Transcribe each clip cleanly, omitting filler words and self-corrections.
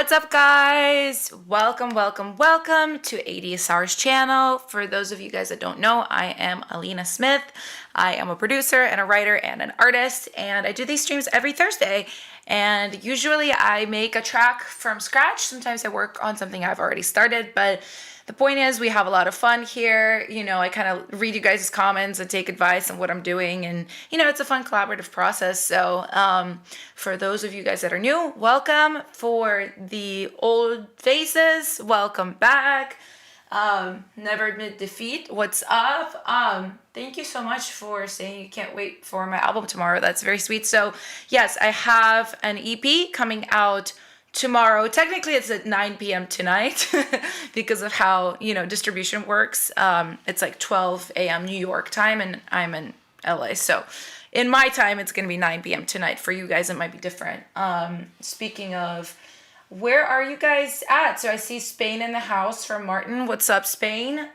What's up, guys? Welcome to ADSR's channel. For those of you guys that don't know, I am Alina Smith. I am a producer and a writer and an artist, and I do these streams every Thursday. And usually I make a track from scratch. Sometimes I work on something I've already started, but the point is we have a lot of fun here. You know, I kind of read you guys' comments and take advice on what I'm doing. And, you know, it's a fun collaborative process. So for those of you guys that are new, welcome. For the old faces, welcome back. Never admit defeat. What's up? Thank you so much for saying you can't wait for my album tomorrow. That's very sweet. So yes, I have an EP coming out tomorrow. Technically it's at 9 p.m. tonight because of how, you know, distribution works. It's like 12 a.m. New York time and I'm in LA. So in my time, it's going to be 9 p.m. tonight. For you guys, it might be different. Speaking of, where are you guys at? So I see Spain in the house from Martin. What's up, Spain?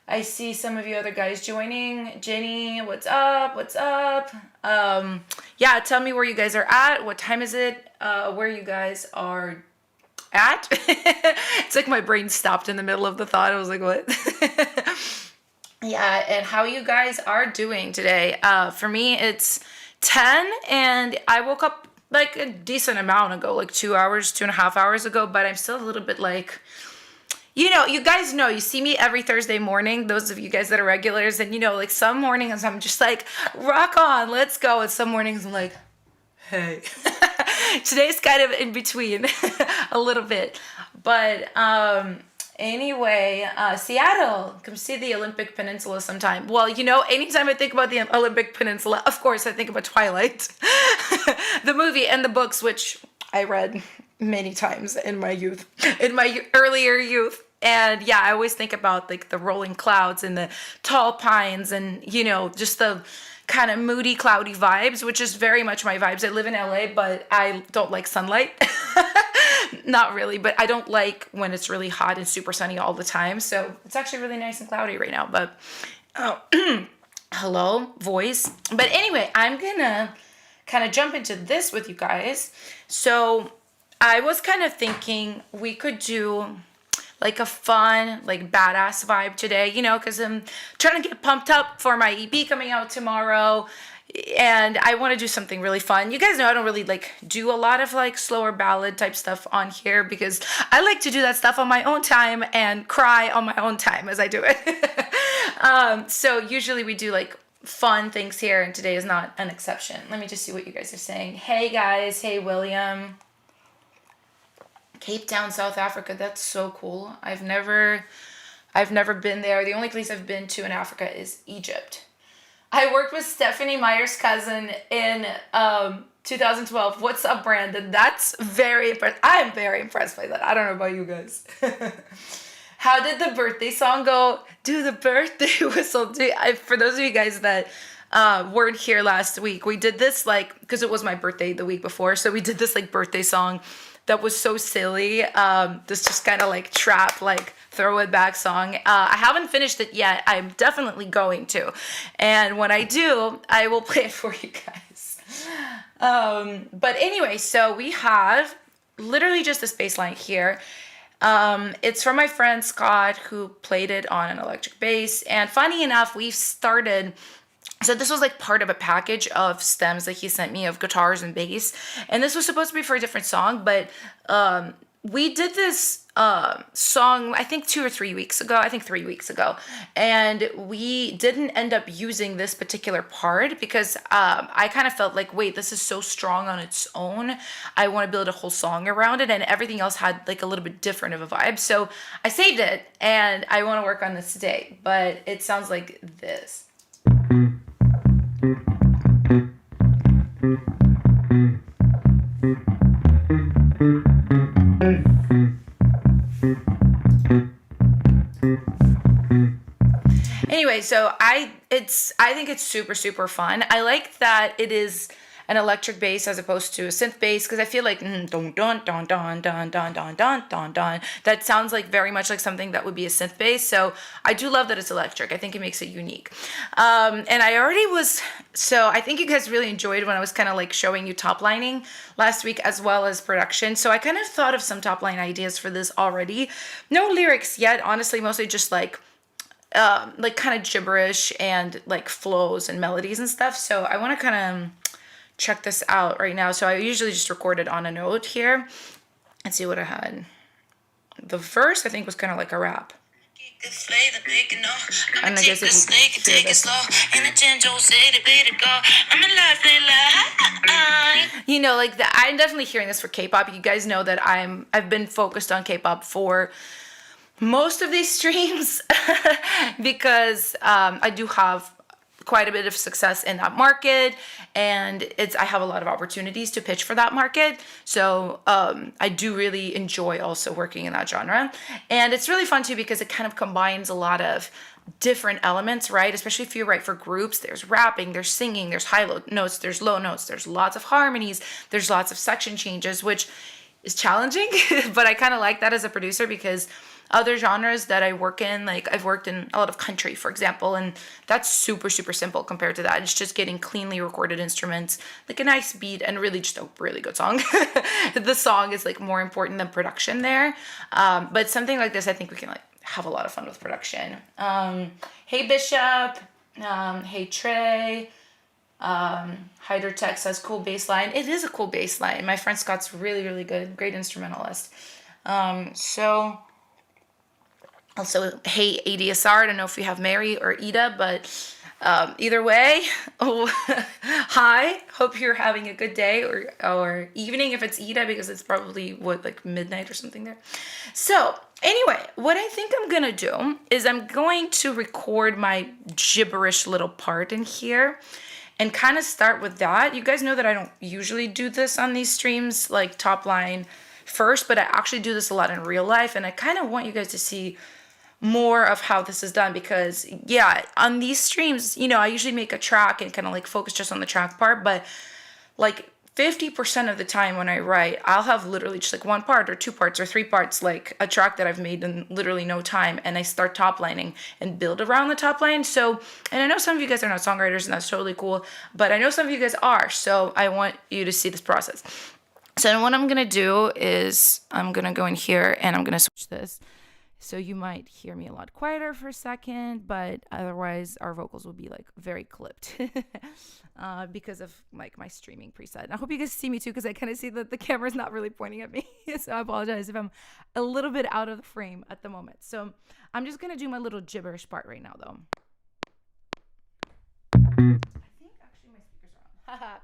I see some of you other guys joining. Jenny, what's up? What's up? Yeah, tell me where you guys are at. What time is it? Where you guys are at. It's like my brain stopped in the middle of the thought. I was like, what? Yeah, and how you guys are doing today. For me, it's 10, and I woke up like a decent amount ago, like 2.5 hours ago, but I'm still a little bit like, you know, you guys know, you see me every Thursday morning, those of you guys that are regulars, and you know, like some mornings I'm just like, rock on, let's go. And some mornings I'm like, hey. Today's kind of in between a little bit. But anyway, Seattle, come see the Olympic Peninsula sometime. Well, you know, anytime I think about the Olympic Peninsula, of course I think about Twilight, the movie and the books, which I read many times in my youth, in my earlier youth. And yeah, I always think about like the rolling clouds and the tall pines and, you know, just the kind of moody, cloudy vibes, which is very much my vibes. I live in LA, but I don't like sunlight. Not really, but I don't like when it's really hot and super sunny all the time. So it's actually really nice and cloudy right now. But hello, voice. But anyway, I'm gonna kind of jump into this with you guys. So I was kind of thinking we could do like a fun, like badass vibe today, you know, because I'm trying to get pumped up for my EP coming out tomorrow. And I want to do something really fun. You guys know I don't really like do a lot of like slower ballad type stuff on here because I like to do that stuff on my own time and cry on my own time as I do it. So usually we do like fun things here, and today is not an exception. Let me just see what you guys are saying. Hey guys, hey William. Cape Town, South Africa. That's so cool. I've never been there. The only place I've been to in Africa is Egypt. I worked with Stephanie Meyer's cousin in 2012. What's up, Brandon? That's very impressive. I am very impressed by that. I don't know about you guys. How did the birthday song go? Do the birthday whistle. For those of you guys that weren't here last week, we did this like, because it was my birthday the week before, so we did this like birthday song that was so silly. This just kind of like trap, like throw it back song. I haven't finished it yet. I'm definitely going to. And when I do, I will play it for you guys. But anyway, so we have literally just this bass line here. It's from my friend Scott, who played it on an electric bass. And funny enough, we've started... So this was like part of a package of stems that he sent me of guitars and bass. And this was supposed to be for a different song, but we did this song, I think 2 or 3 weeks ago. I think 3 weeks ago. And we didn't end up using this particular part because I kind of felt like, wait, this is so strong on its own. I want to build a whole song around it, and everything else had like a little bit different of a vibe. So I saved it, and I want to work on this today. But it sounds like this. Anyway, so I think it's super, super fun. I like that it is an electric bass as opposed to a synth bass, because I feel like dun dun dun dun dun dun dun dun dun dun, that sounds like very much like something that would be a synth bass. So I do love that it's electric. I think it makes it unique. And I already was, so I think you guys really enjoyed when I was kind of like showing you top lining last week as well as production. So I kind of thought of some top line ideas for this already. No lyrics yet, honestly, mostly just like kind of gibberish and like flows and melodies and stuff. So I want to kind of check this out right now. So I usually just record it on a note here and see what I had. The verse I think was kind of like a rap. And I guess if you hear this, you know, like that, I'm definitely hearing this for K-pop. You guys know that I've been focused on K-pop for most of these streams because I do have quite a bit of success in that market, and I have a lot of opportunities to pitch for that market. So I do really enjoy also working in that genre, and it's really fun too because it kind of combines a lot of different elements, right? Especially if you write for groups, there's rapping, there's singing, there's high notes, there's low notes, there's lots of harmonies, there's lots of section changes, which is challenging, but I kind of like that as a producer because other genres that I work in, like I've worked in a lot of country, for example, and that's super, super simple compared to that. It's just getting cleanly recorded instruments, like a nice beat, and really just a really good song. The song is like more important than production there. But something like this, I think we can like have a lot of fun with production. Hey Bishop, hey Trey, Hydrotech says cool bass line. It is a cool bass line. My friend Scott's really, really good, great instrumentalist. So also, hey ADSR, I don't know if you have Mary or Ida, but either way, hi, hope you're having a good day or evening if it's Ida, because it's probably like midnight or something there. So anyway, what I think I'm gonna do is I'm going to record my gibberish little part in here and kind of start with that. You guys know that I don't usually do this on these streams, like top line first, but I actually do this a lot in real life, and I kind of want you guys to see more of how this is done, because yeah, on these streams, you know, I usually make a track and kind of like focus just on the track part, but like 50% of the time when I write, I'll have literally just like one part or two parts or three parts, like a track that I've made in literally no time, and I start top lining and build around the top line. So, and I know some of you guys are not songwriters, and that's totally cool, but I know some of you guys are, so I want you to see this process. So what I'm gonna do is I'm gonna go in here and I'm gonna switch this. So you might hear me a lot quieter for a second, but otherwise our vocals will be like very clipped because of like my streaming preset. And I hope you guys see me too, because I kind of see that the camera's not really pointing at me. So I apologize if I'm a little bit out of the frame at the moment. So I'm just going to do my little gibberish part right now though. I think actually my speakers are on.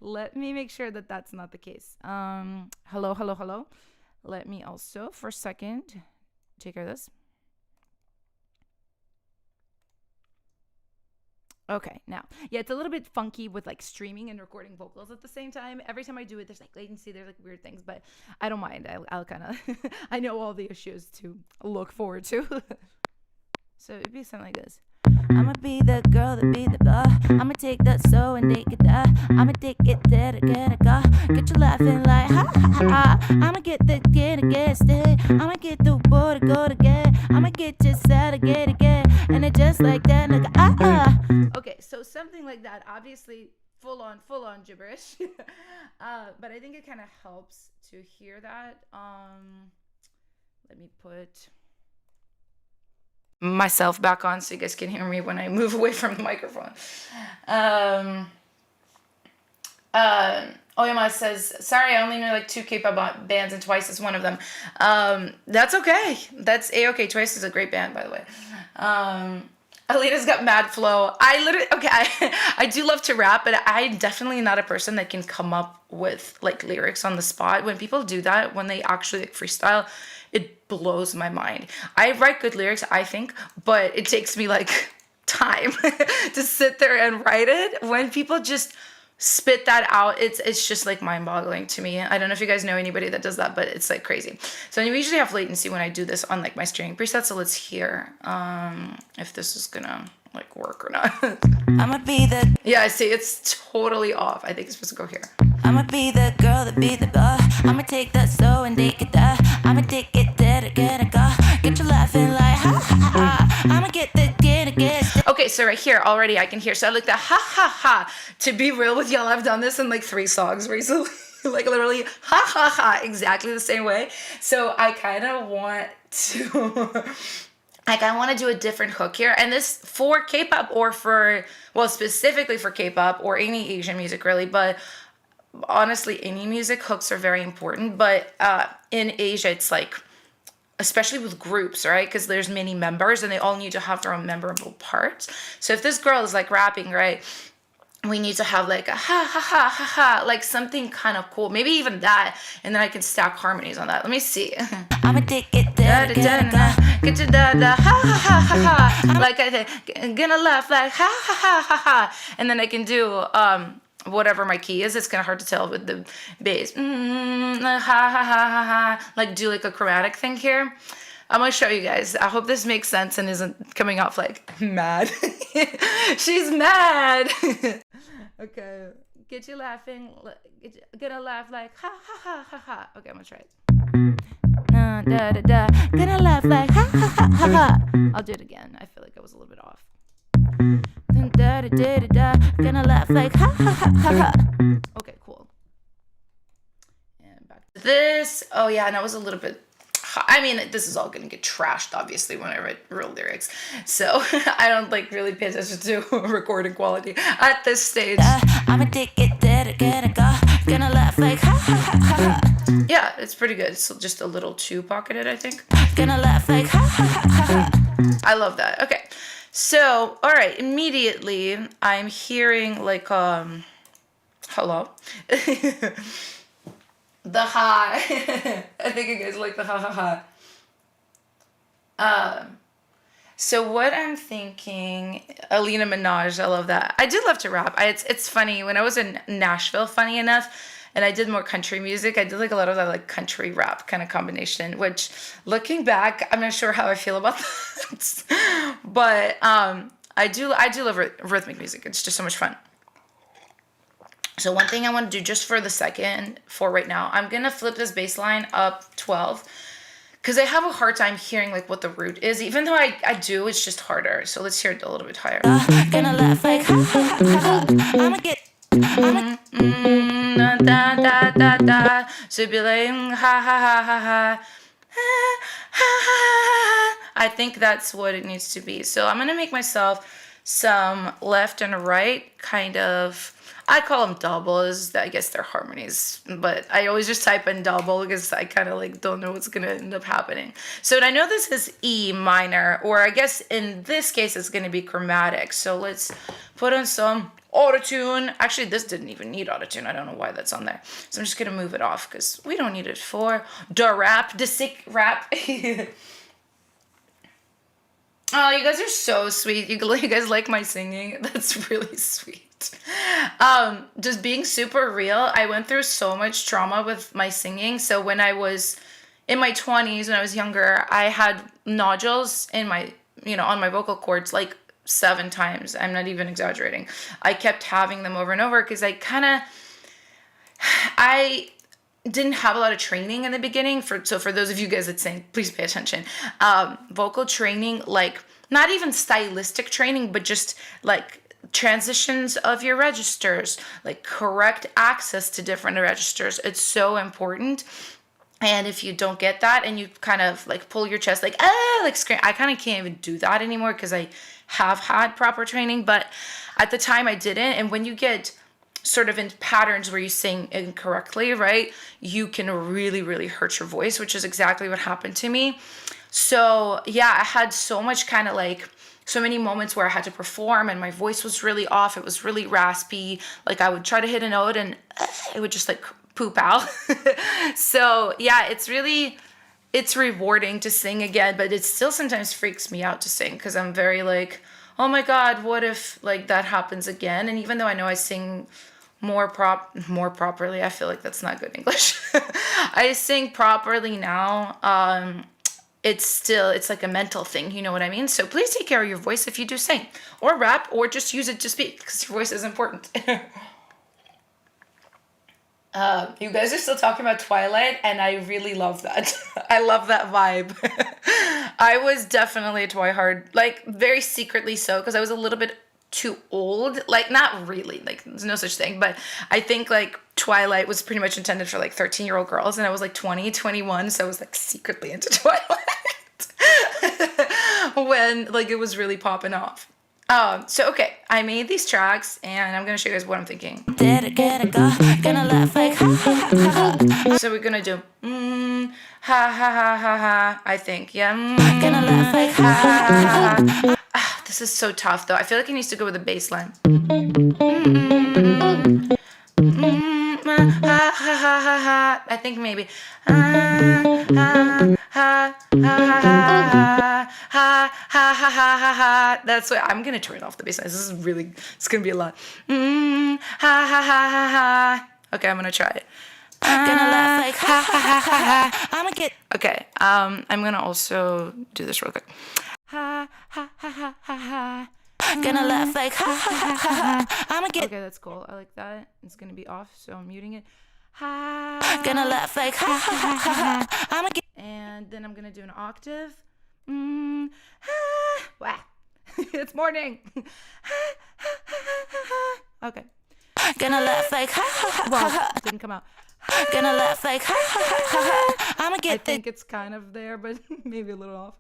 Let me make sure that that's not the case. Hello. Let me also for a second take care of this. Okay, now, yeah, it's a little bit funky with like streaming and recording vocals at the same time. Every time I do it, there's like latency, there's like weird things, but I don't mind. I'll kind of, I know all the issues to look forward to. So it'd be something like this. I'ma be the girl that be the boy. I'ma take that soul and take it there. I'ma take it there to get it go. Get you laughing like ha ha ha. I'ma get the get stay. I'ma get the boy to go to get. I'ma get you sad to get again. And it just like that. Like, Okay, so something like that. Obviously, full on gibberish. But I think it kind of helps to hear that. Let me put myself back on so you guys can hear me when I move away from the microphone. Oyama says, sorry, I only know like 2 K-pop bands and Twice is one of them. That's okay. That's A-okay. Twice is a great band, by the way. Alina's got mad flow. I do love to rap, but I'm definitely not a person that can come up with like lyrics on the spot. When people do that, when they actually like freestyle, it blows my mind. I write good lyrics, I think, but it takes me like time to sit there and write it. When people just spit that out. It's just like mind-boggling to me. I don't know if you guys know anybody that does that, but it's like crazy. So we usually have latency when I do this on like my streaming presets. So let's hear if this is gonna like work or not. I'ma be the yeah. I see it's totally off. I think it's supposed to go here. I'ma be the girl that be the girl. I'ma take that slow and take it there. I'ma take it there to get it go. Get you laughing like ha ha ha. I'ma get the get. Okay, so right here already I can hear. So I like the ha ha ha. To be real with y'all, I've done this in like 3 songs recently. Like literally ha ha ha, exactly the same way. So I kind of want to like I want to do a different hook here. And this for K-pop or for, well, specifically for K-pop or any Asian music really, but honestly any music, hooks are very important. But in Asia it's like, especially with groups, right? Because there's many members and they all need to have their own memorable parts. So if this girl is like rapping, right, we need to have like a ha ha ha ha ha, like something kind of cool. Maybe even that, and then I can stack harmonies on that. Let me see. I'ma take it da da da da, get you da da ha ha ha ha ha. Like I said, gonna laugh like ha ha ha ha ha, and then I can do whatever my key is. It's kind of hard to tell with the bass. Ha ha ha ha ha. Like do like a chromatic thing here. I'm gonna show you guys. I hope this makes sense and isn't coming off like mad. She's mad. Okay, get you laughing. Gonna laugh like ha ha ha ha ha. Okay, I'm gonna try it. Da da da. Gonna laugh like ha ha ha ha ha. I'll do it again. I feel like I was a little bit off. Da da da da da. Gonna laugh like ha ha ha ha ha. Okay, cool. And back to this. Oh yeah, and I was a little bit. I mean, this is all gonna get trashed, obviously, when I write real lyrics. So I don't like really pay attention to recording quality at this stage. I'ma take it there to get it go. Gonna laugh like ha ha ha ha. Yeah, it's pretty good. It's just a little too pocketed, I think. Gonna laugh like ha ha ha ha. I love that. Okay, so all right, immediately I'm hearing like hello. The ha. I think you guys like the ha ha ha. So what I'm thinking, Alina Minaj, I love that. I do love to rap. It's funny, when I was in Nashville, funny enough, and I did more country music, I did like a lot of that like country rap kind of combination, which looking back, I'm not sure how I feel about that. But I do love rhythmic music. It's just so much fun. So one thing I want to do just for the second, for right now, I'm going to flip this bass line up 12 because I have a hard time hearing like what the root is. Even though I do, it's just harder. So let's hear it a little bit higher. Gonna laugh like ha ha ha ha. I'ma get da da da da. So it'd be like ha ha ha ha ha. I think that's what it needs to be. So I'm going to make myself some left and right kind of, I call them doubles. I guess they're harmonies, but I always just type in double because I kind of like don't know what's going to end up happening. So I know this is E minor, or I guess in this case it's going to be chromatic. So let's put on some autotune. Actually, this didn't even need autotune. I don't know why that's on there. So I'm just going to move it off because we don't need it for the sick rap. Oh, you guys are so sweet. You guys like my singing. That's really sweet. Just being super real, I went through so much trauma with my singing. So when I was in my 20s, when I was younger, I had nodules in my, on my vocal cords like 7 times. I'm not even exaggerating. I kept having them over and over because I didn't have a lot of training in the beginning. So for those of you guys that sing, please pay attention. Vocal training, like not even stylistic training, but just like transitions of your registers, like correct access to different registers. It's so important. And if you don't get that and you kind of like pull your chest, like scream, I kind of can't even do that anymore because I have had proper training, but at the time I didn't. And when you get sort of in patterns where you sing incorrectly, right, you can really, really hurt your voice, which is exactly what happened to me. So yeah, I had so much kind of like so many moments where I had to perform and my voice was really off. It was really raspy. Like I would try to hit a note and it would just like poop out. So yeah, it's rewarding to sing again, but it still sometimes freaks me out to sing because I'm very like, oh my God, what if like that happens again? And even though I know I sing more properly. I feel like that's not good English. I sing properly now. It's like a mental thing, you know what I mean? So please take care of your voice if you do sing or rap or just use it to speak because your voice is important. You guys are still talking about Twilight, and I really love that. I love that vibe. I was definitely a Twihard, like very secretly so, because I was a little bit too old. Like not really, like there's no such thing, but I think like Twilight was pretty much intended for like 13-year-old girls, and I was like 20, 21, so I was like secretly into Twilight when like it was really popping off. So okay, I made these tracks and I'm gonna show you guys what I'm thinking. So we're gonna do ha ha ha ha ha, I think, yeah. This is so tough though. I feel like it needs to go with the bass line. Ha ha ha ha ha. I think maybe ha ha ha ha ha ha ha. That's what I'm gonna turn off the bass line. It's gonna be a lot. Ha ha ha ha ha. Okay, I'm gonna try it. Gonna laugh like ha ha ha ha ha. I'ma get. Okay, I'm gonna also do this real quick. Ha ha ha ha ha ha. Gonna laugh like ha ha ha ha ha. I'ma get. Okay, that's cool. I like that. It's gonna be off, so I'm muting it. Ha. Gonna laugh like ha ha ha ha ha. I'ma get. And then I'm gonna do an octave. Wah. It's morning. Okay. Gonna laugh like ha ha ha. Well, it didn't come out. Gonna laugh like ha ha ha ha. I'ma get. I think it's kind of there, but maybe a little off.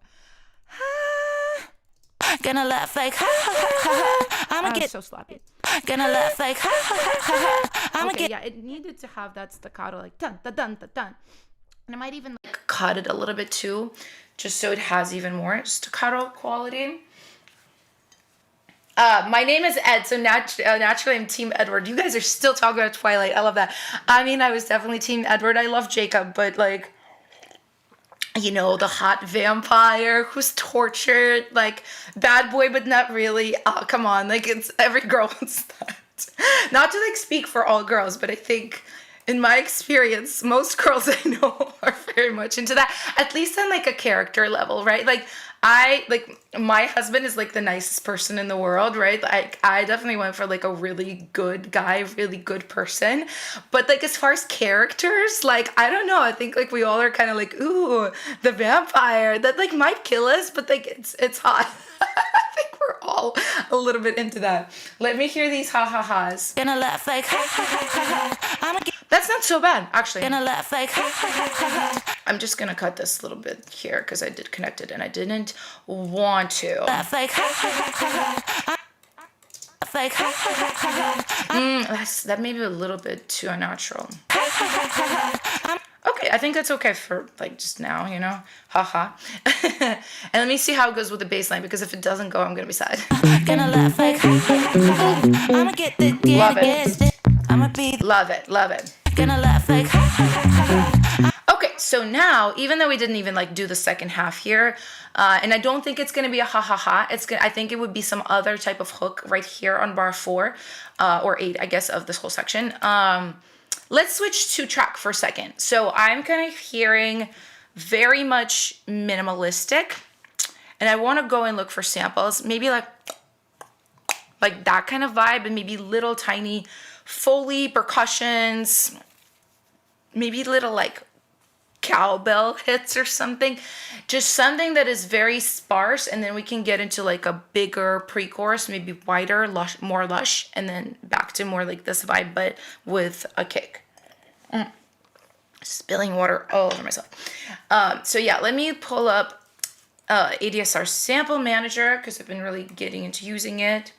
Gonna laugh like ha ha ha ha. I'ma get so sloppy. Gonna laugh like ha ha ha ha. I'ma get. Yeah, it needed to have that staccato like dun dun dun dun dun. And I might even like cut it a little bit too, just so it has even more staccato quality. My name is Ed, so naturally I'm Team Edward. You guys are still talking about Twilight. I love that. I mean, I was definitely Team Edward. I love Jacob, but like, you know, the hot vampire who's tortured, like bad boy, but not really. Oh, come on, like it's every girl wants that. Not to like speak for all girls, but I think in my experience, most girls I know are very much into that, at least on like a character level, right? Like my husband is like the nicest person in the world, right? Like I definitely went for like a really good guy, really good person. But like as far as characters, like I don't know, I think like we all are kind of like, ooh, the vampire that like might kill us, but like it's hot. I think we're all a little bit into that. Let me hear these ha ha ha's. Gonna laugh like ha ha ha ha. That's not so bad, actually. Gonna laugh like ha ha ha ha. I'm just gonna cut this a little bit here because I did connect it and I didn't want to. Laugh like ha ha ha ha. Like ha ha ha ha. That may be a little bit too unnatural. Okay, I think that's okay for like just now, you know, haha. And let me see how it goes with the bass line, because if it doesn't go, I'm gonna be sad. Gonna laugh like I'ma get the love it. I'ma be love it. Gonna laugh like okay, so now even though we didn't even like do the second half here, and I don't think it's gonna be a ha ha ha. I think it would be some other type of hook right here on bar 4 or 8, I guess, of this whole section. Let's switch to track for a second. So I'm kind of hearing very much minimalistic, and I want to go and look for samples, maybe like that kind of vibe, and maybe little tiny Foley percussions, maybe little like cowbell hits or something, just something that is very sparse, and then we can get into like a bigger pre-chorus, maybe wider, lush, more lush, and then back to more like this vibe, but with a kick. Spilling water all over myself. So yeah, let me pull up ADSR sample manager, because I've been really getting into using it,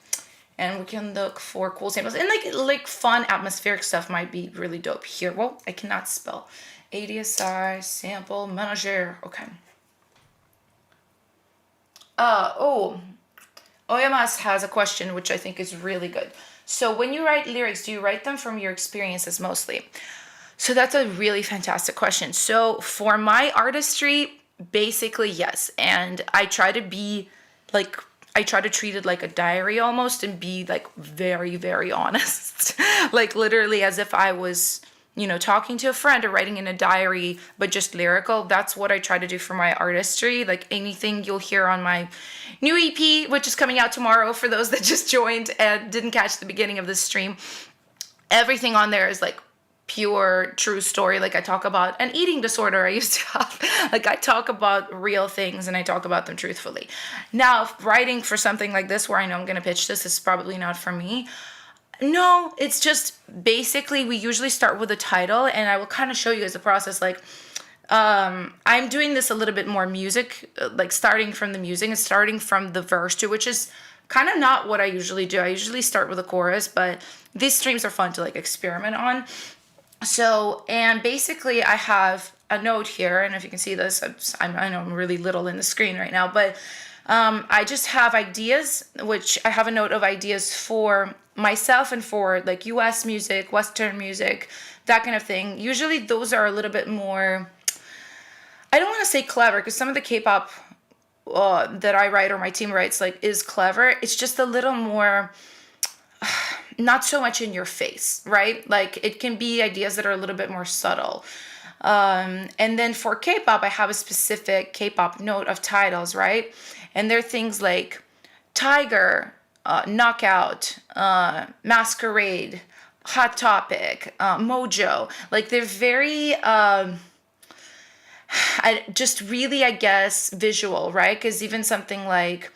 and we can look for cool samples, and like fun atmospheric stuff might be really dope here. Well, I cannot spell. ADSR sample manager. Okay. Oyamas has a question which I think is really good. So when you write lyrics, do you write them from your experiences mostly? So that's a really fantastic question. So for my artistry, basically yes. And I try to be like, I try to treat it like a diary almost, and be like very, very honest. Like literally as if I was, you know, talking to a friend or writing in a diary, but just lyrical. That's what I try to do for my artistry. Like anything you'll hear on my new EP, which is coming out tomorrow for those that just joined and didn't catch the beginning of this stream, everything on there is like pure true story. Like I talk about an eating disorder I used to have. Like I talk about real things and I talk about them truthfully. Now, writing for something like this where I know I'm going to pitch this is probably not for me. No, it's just basically we usually start with a title, and I will kind of show you guys the process. Like I'm doing this a little bit more music, like starting from the music and starting from the verse too, which is kind of not what I usually do. I usually start with a chorus, but these streams are fun to like experiment on. So, and basically I have a note here, and if you can see this, I know I'm really little in the screen right now, but I just have ideas, which I have a note of ideas for myself and for like US music, Western music, that kind of thing. Usually those are a little bit more, I don't want to say clever, because some of the K-pop that I write or my team writes like is clever. It's just a little more, not so much in your face, right? Like it can be ideas that are a little bit more subtle. And then for K-pop, I have a specific K-pop note of titles, right? And they're things like Tiger, Knockout, Masquerade, Hot Topic, Mojo. Like they're very, just really, I guess, visual, right? Because even something like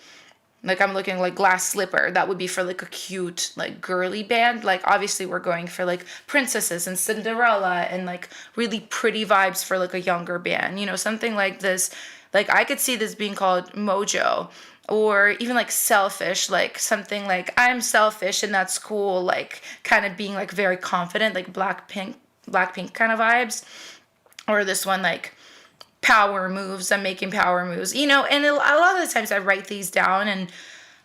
I'm looking like Glass Slipper, that would be for like a cute, like girly band. Like obviously we're going for like princesses and Cinderella and like really pretty vibes for like a younger band, you know, something like this. Like I could see this being called Mojo, or even like Selfish, like something like I'm selfish and that's cool, like kind of being like very confident, like Blackpink kind of vibes. Or this one like power moves, I'm making power moves, you know. And a lot of the times I write these down and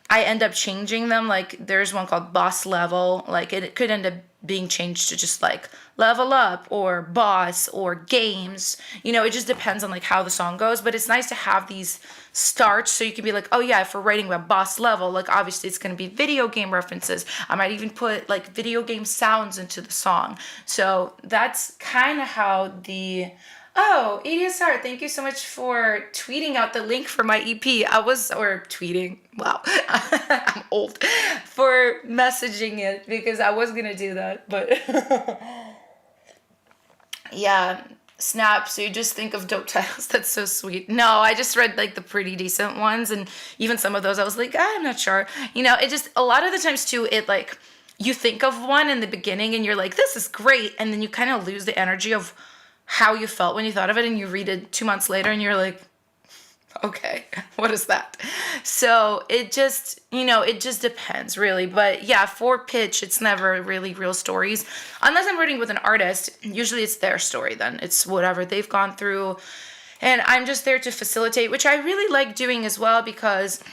I end up changing them. Like there's one called Boss Level, like it could end up being changed to just like Level Up or Boss or Games, you know. It just depends on like how the song goes, but it's nice to have these starts so you can be like, oh yeah, if we're writing about Boss Level, like obviously it's going to be video game references. I might even put like video game sounds into the song. So that's kind of how the ADSR, thank you so much for tweeting out the link for my EP. Or tweeting, wow, I'm old, for messaging it, because I was going to do that, but yeah, Snap, so you just think of dope titles. That's so sweet. No, I just read like the pretty decent ones, and even some of those I was like, I'm not sure. You know, it just, a lot of the times too, it like, you think of one in the beginning and you're like, this is great, and then you kind of lose the energy of how you felt when you thought of it, and you read it 2 months later and you're like, okay, what is that? So it just, you know, it just depends really. But yeah, for pitch, it's never really real stories. Unless I'm writing with an artist, usually it's their story then. It's whatever they've gone through. And I'm just there to facilitate, which I really like doing as well, because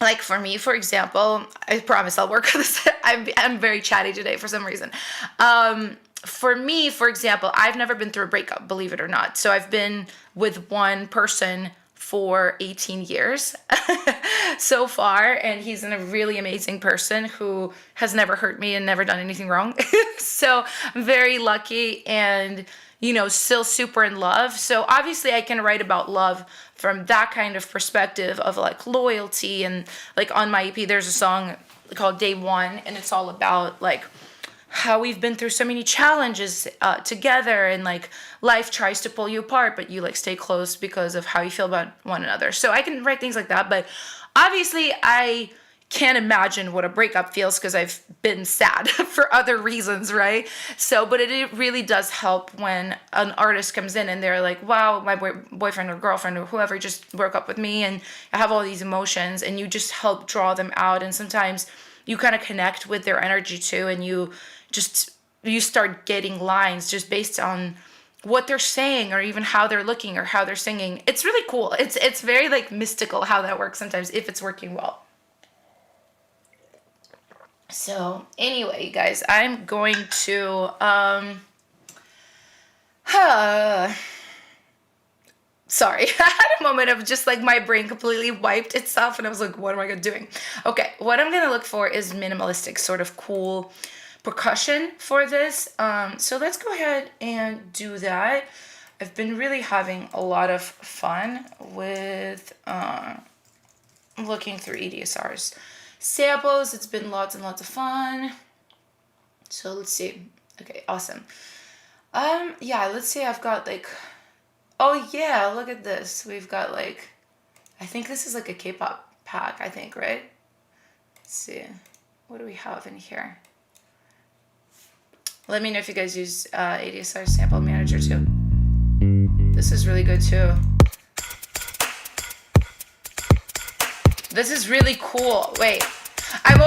like for me, for example, I promise I'll work on this. I'm very chatty today for some reason. For me, for example, I've never been through a breakup, believe it or not. So I've been with one person for 18 years so far, and he's a really amazing person who has never hurt me and never done anything wrong. So I'm very lucky and, you know, still super in love. So obviously I can write about love from that kind of perspective of like loyalty. And like on my EP, there's a song called Day One, and it's all about like how we've been through so many challenges together, and like life tries to pull you apart, but you like stay close because of how you feel about one another. So I can write things like that, but obviously I can't imagine what a breakup feels because I've been sad for other reasons, right? So, but it really does help when an artist comes in and they're like, wow, my boyfriend or girlfriend or whoever just broke up with me, and I have all these emotions, and you just help draw them out. And sometimes you kind of connect with their energy too, and you start getting lines just based on what they're saying, or even how they're looking or how they're singing. It's really cool. It's very like mystical how that works sometimes, if it's working well. So anyway, you guys, I'm going to Sorry, I had a moment of just like my brain completely wiped itself and I was like, what am I doing? Okay, what I'm gonna look for is minimalistic, sort of cool percussion for this. So let's go ahead and do that. I've been really having a lot of fun with looking through ADSR's samples. It's been lots and lots of fun. So let's see. Okay, awesome. Yeah, let's see. I've got like, oh yeah, look at this. We've got like, I think this is like a K-pop pack, I think, right? Let's see. What do we have in here? Let me know if you guys use ADSR Sample Manager too. This is really good too. This is really cool. Wait, I'm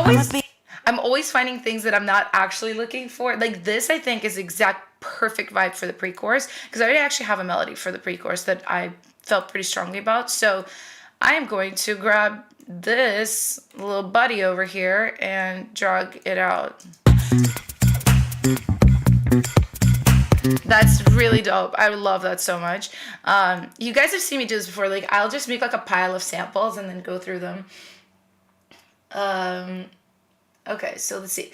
always finding things that I'm not actually looking for. Like this, I think, is exact perfect vibe for the pre-chorus because I already actually have a melody for the pre-chorus that I felt pretty strongly about. So I am going to grab this little buddy over here and drag it out. That's really dope. I love that so much. You guys have seen me do this before. Like I'll just make like a pile of samples and then go through them. Okay, so let's see.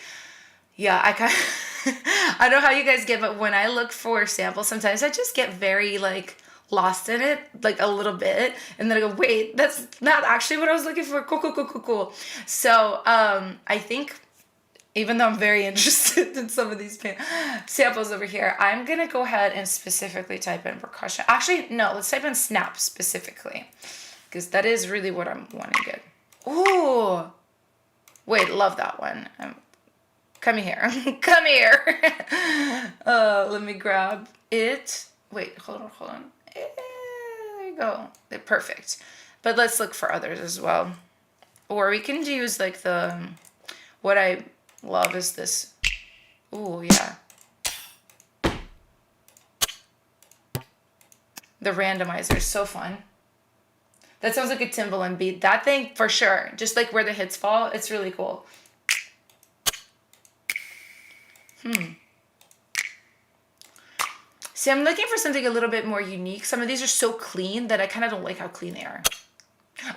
Yeah, I don't know how you guys get, but when I look for samples, sometimes I just get very like lost in it, like a little bit, and then I go, wait, that's not actually what I was looking for. Cool. So I think, even though I'm very interested in some of these samples over here, I'm gonna go ahead and specifically type in percussion. Actually, no, let's type in snap specifically, because that is really what I'm wanting to get. Ooh, wait, love that one. Come here, come here. Let me grab it. Wait, hold on. There you go. They're perfect. But let's look for others as well. Or we can use like the, what I love is this. Ooh, yeah. The randomizer is so fun. That sounds like a Timbaland beat. That thing, for sure. Just like where the hits fall, it's really cool. See, I'm looking for something a little bit more unique. Some of these are so clean that I kind of don't like how clean they are.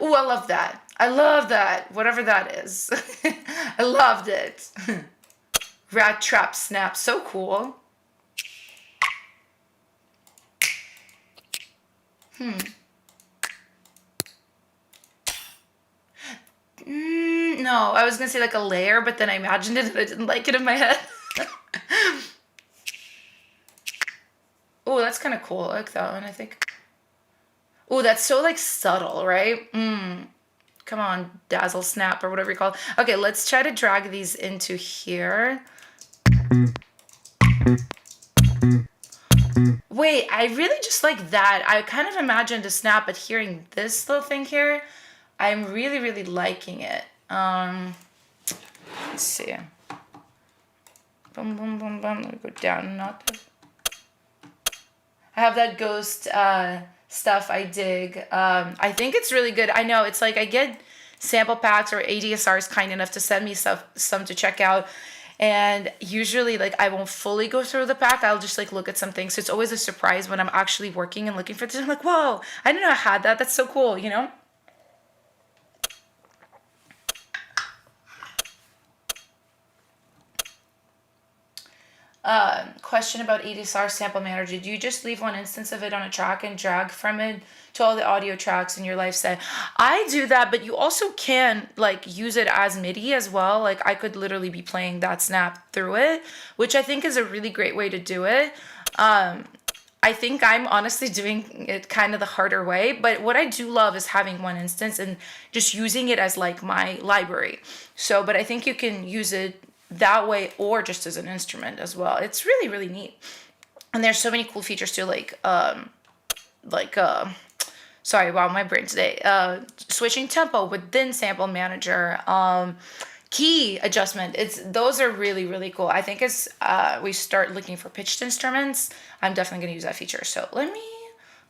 Ooh, I love that. I love that. Whatever that is. I loved it. Rat trap snap. So cool. No, I was going to say like a layer, but then I imagined it and I didn't like it in my head. Oh, that's kind of cool. I like that one, I think. Oh, that's so like subtle, right? Come on, dazzle snap or whatever you call it. Okay, let's try to drag these into here. Wait, I really just like that. I kind of imagined a snap, but hearing this little thing here, I'm really, really liking it. Let's see. Boom, boom, boom, boom. Let me go down an octave. I have that ghost stuff I dig. I think it's really good. I know it's like I get sample packs or ADSR is kind enough to send me some to check out. And usually like I won't fully go through the pack. I'll just like look at some things. So it's always a surprise when I'm actually working and looking for this. I'm like, whoa, I didn't know I had that. That's so cool, you know? Question about ADSR sample manager. Do you just leave one instance of it on a track and drag from it to all the audio tracks in your live set? I do that, but you also can like use it as MIDI as well. Like I could literally be playing that snap through it, which I think is a really great way to do it. I think I'm honestly doing it kind of the harder way, but what I do love is having one instance and just using it as like my library. So, but I think you can use it that way or just as an instrument as well. It's really, really neat. And there's so many cool features too, sorry, wow, my brain today. Switching tempo within Sample Manager, key adjustment. Those are really, really cool. I think as we start looking for pitched instruments, I'm definitely gonna use that feature. So let me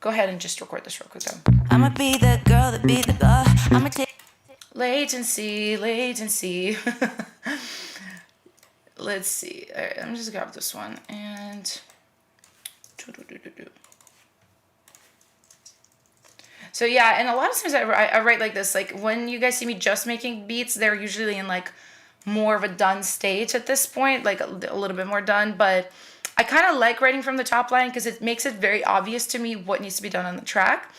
go ahead and just record this real quick though. I'ma be the girl that be the girl. I'ma take latency. Let's see. All right, let me just grab this one and So yeah, and a lot of times I write like this. Like when you guys see me just making beats, they're usually in like more of a done stage at this point, like a little bit more done. But I kind of like writing from the top line because it makes it very obvious to me what needs to be done on the track.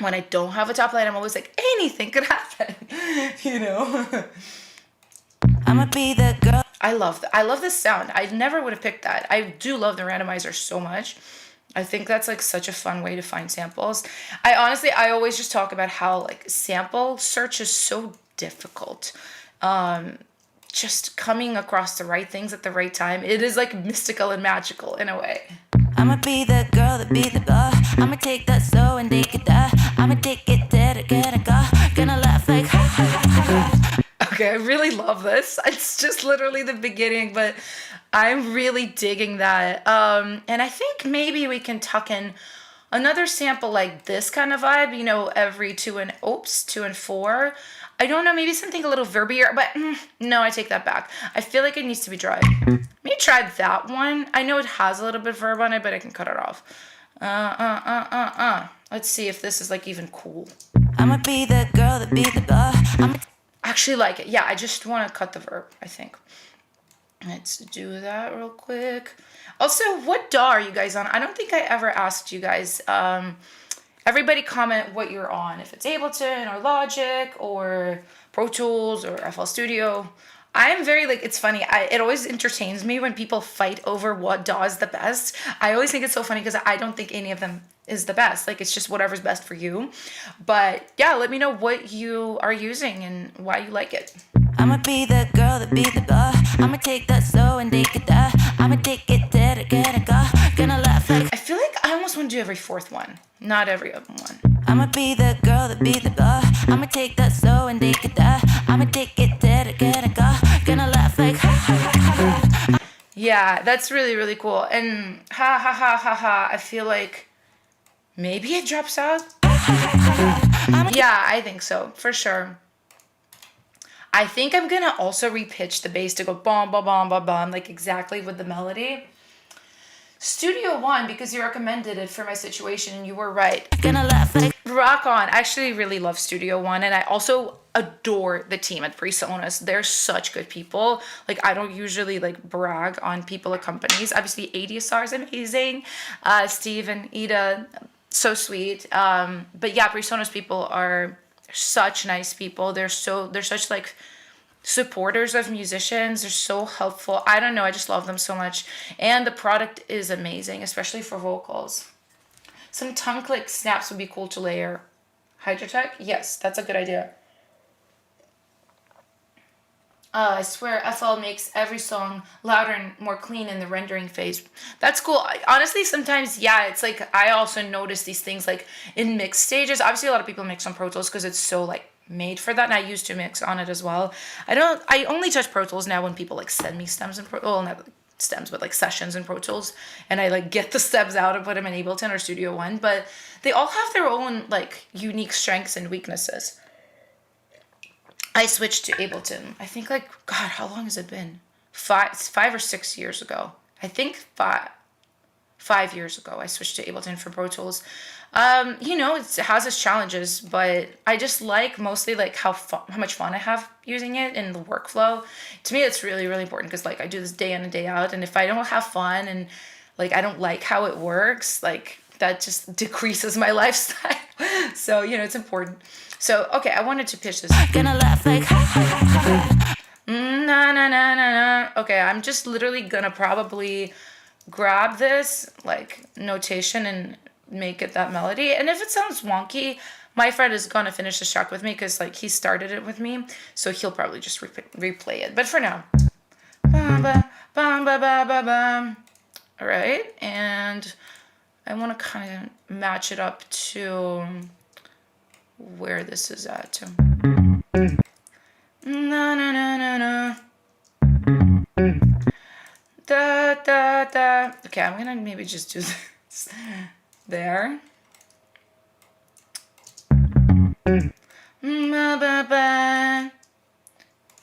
When I don't have a top line, I'm always like, anything could happen, you know? I'ma be the girl. I love this sound. I never would have picked that. I do love the randomizer so much. I think that's like such a fun way to find samples. I always just talk about how like sample search is so difficult. Just coming across the right things at the right time. It is like mystical and magical in a way. I'ma be the girl that be the girl. I'ma take that slow and take it there. I'ma take it there to get it go. Gonna laugh like Okay, I really love this. It's just literally the beginning, but I'm really digging that. And I think maybe we can tuck in another sample like this kind of vibe, you know, every 2 and 4. I don't know, maybe something a little verbier, but no, I take that back. I feel like it needs to be dry. Maybe try that one. I know it has a little bit of verb on it, but I can cut it off. Let's see if this is like even cool. I'ma be the girl that be the girl. I'ma Actually like it. Yeah, I just want to cut the verb, I think. Let's do that real quick. Also, what DAW are you guys on? I don't think I ever asked you guys. Everybody comment what you're on. If it's Ableton or Logic or Pro Tools or FL Studio. I'm very like, it's funny. It always entertains me when people fight over what DAW is the best. I always think it's so funny because I don't think any of them is the best. Like it's just whatever's best for you. But yeah, let me know what you are using and why you like it. I'ma be the girl that be the girl. I'ma take that slow and take it there. I'ma take it there to get it go. Gonna laugh like I feel like I almost want to do every fourth one, not every other one. I'ma be the girl that be the girl. I'ma take that slow and take it there. I'ma take it there to get it go. Gonna laugh like Yeah, that's really, really cool. And ha ha ha ha ha, I feel like maybe it drops out. Yeah, I think so, for sure. I think I'm gonna also repitch the bass to go bom bom bom bom bom, like exactly with the melody. Studio One, because you recommended it for my situation and you were right. gonna laugh like Rock on. I actually really love Studio One, and I also adore the team at PreSonus. They're such good people. Like I don't usually like brag on people at companies. Obviously ADSR is amazing. Steve and Ida, so sweet. But yeah, PreSonus people are such nice people. They're such like supporters of musicians. They're so helpful. I don't know, I just love them so much. And the product is amazing, especially for vocals. Some tongue click snaps would be cool to layer. Hydrotech? Yes, that's a good idea. I swear FL makes every song louder and more clean in the rendering phase. That's cool. Honestly, sometimes, yeah, it's like I also notice these things like in mix stages. Obviously, a lot of people mix on Pro Tools because it's so like made for that, and I used to mix on it as well. I only touch Pro Tools now when people like send me stems in well, not stems, but like sessions in Pro Tools, and I like get the stems out and put them in Ableton or Studio One, but they all have their own like unique strengths and weaknesses. I switched to Ableton. I think like, God, how long has it been? 5 or 6 years ago. I think 5 years ago I switched to Ableton for Pro Tools. You know, it has its challenges, but I just like mostly like how much fun I have using it and the workflow. To me, it's really, really important because like I do this day in and day out, and if I don't have fun and like I don't like how it works, like that just decreases my lifestyle. So, you know, it's important. So, okay, I wanted to pitch this. gonna laugh like Na na na na na. Okay, I'm just literally gonna probably grab this like notation and make it that melody. And if it sounds wonky, my friend is gonna finish the track with me because like he started it with me, so he'll probably just replay it. But for now, bum, ba, bum, ba, ba, ba, bum. All right, and I want to kind of match it up to where this is at too. Na na na na na. Da da da. Okay, I'm gonna maybe just do this there.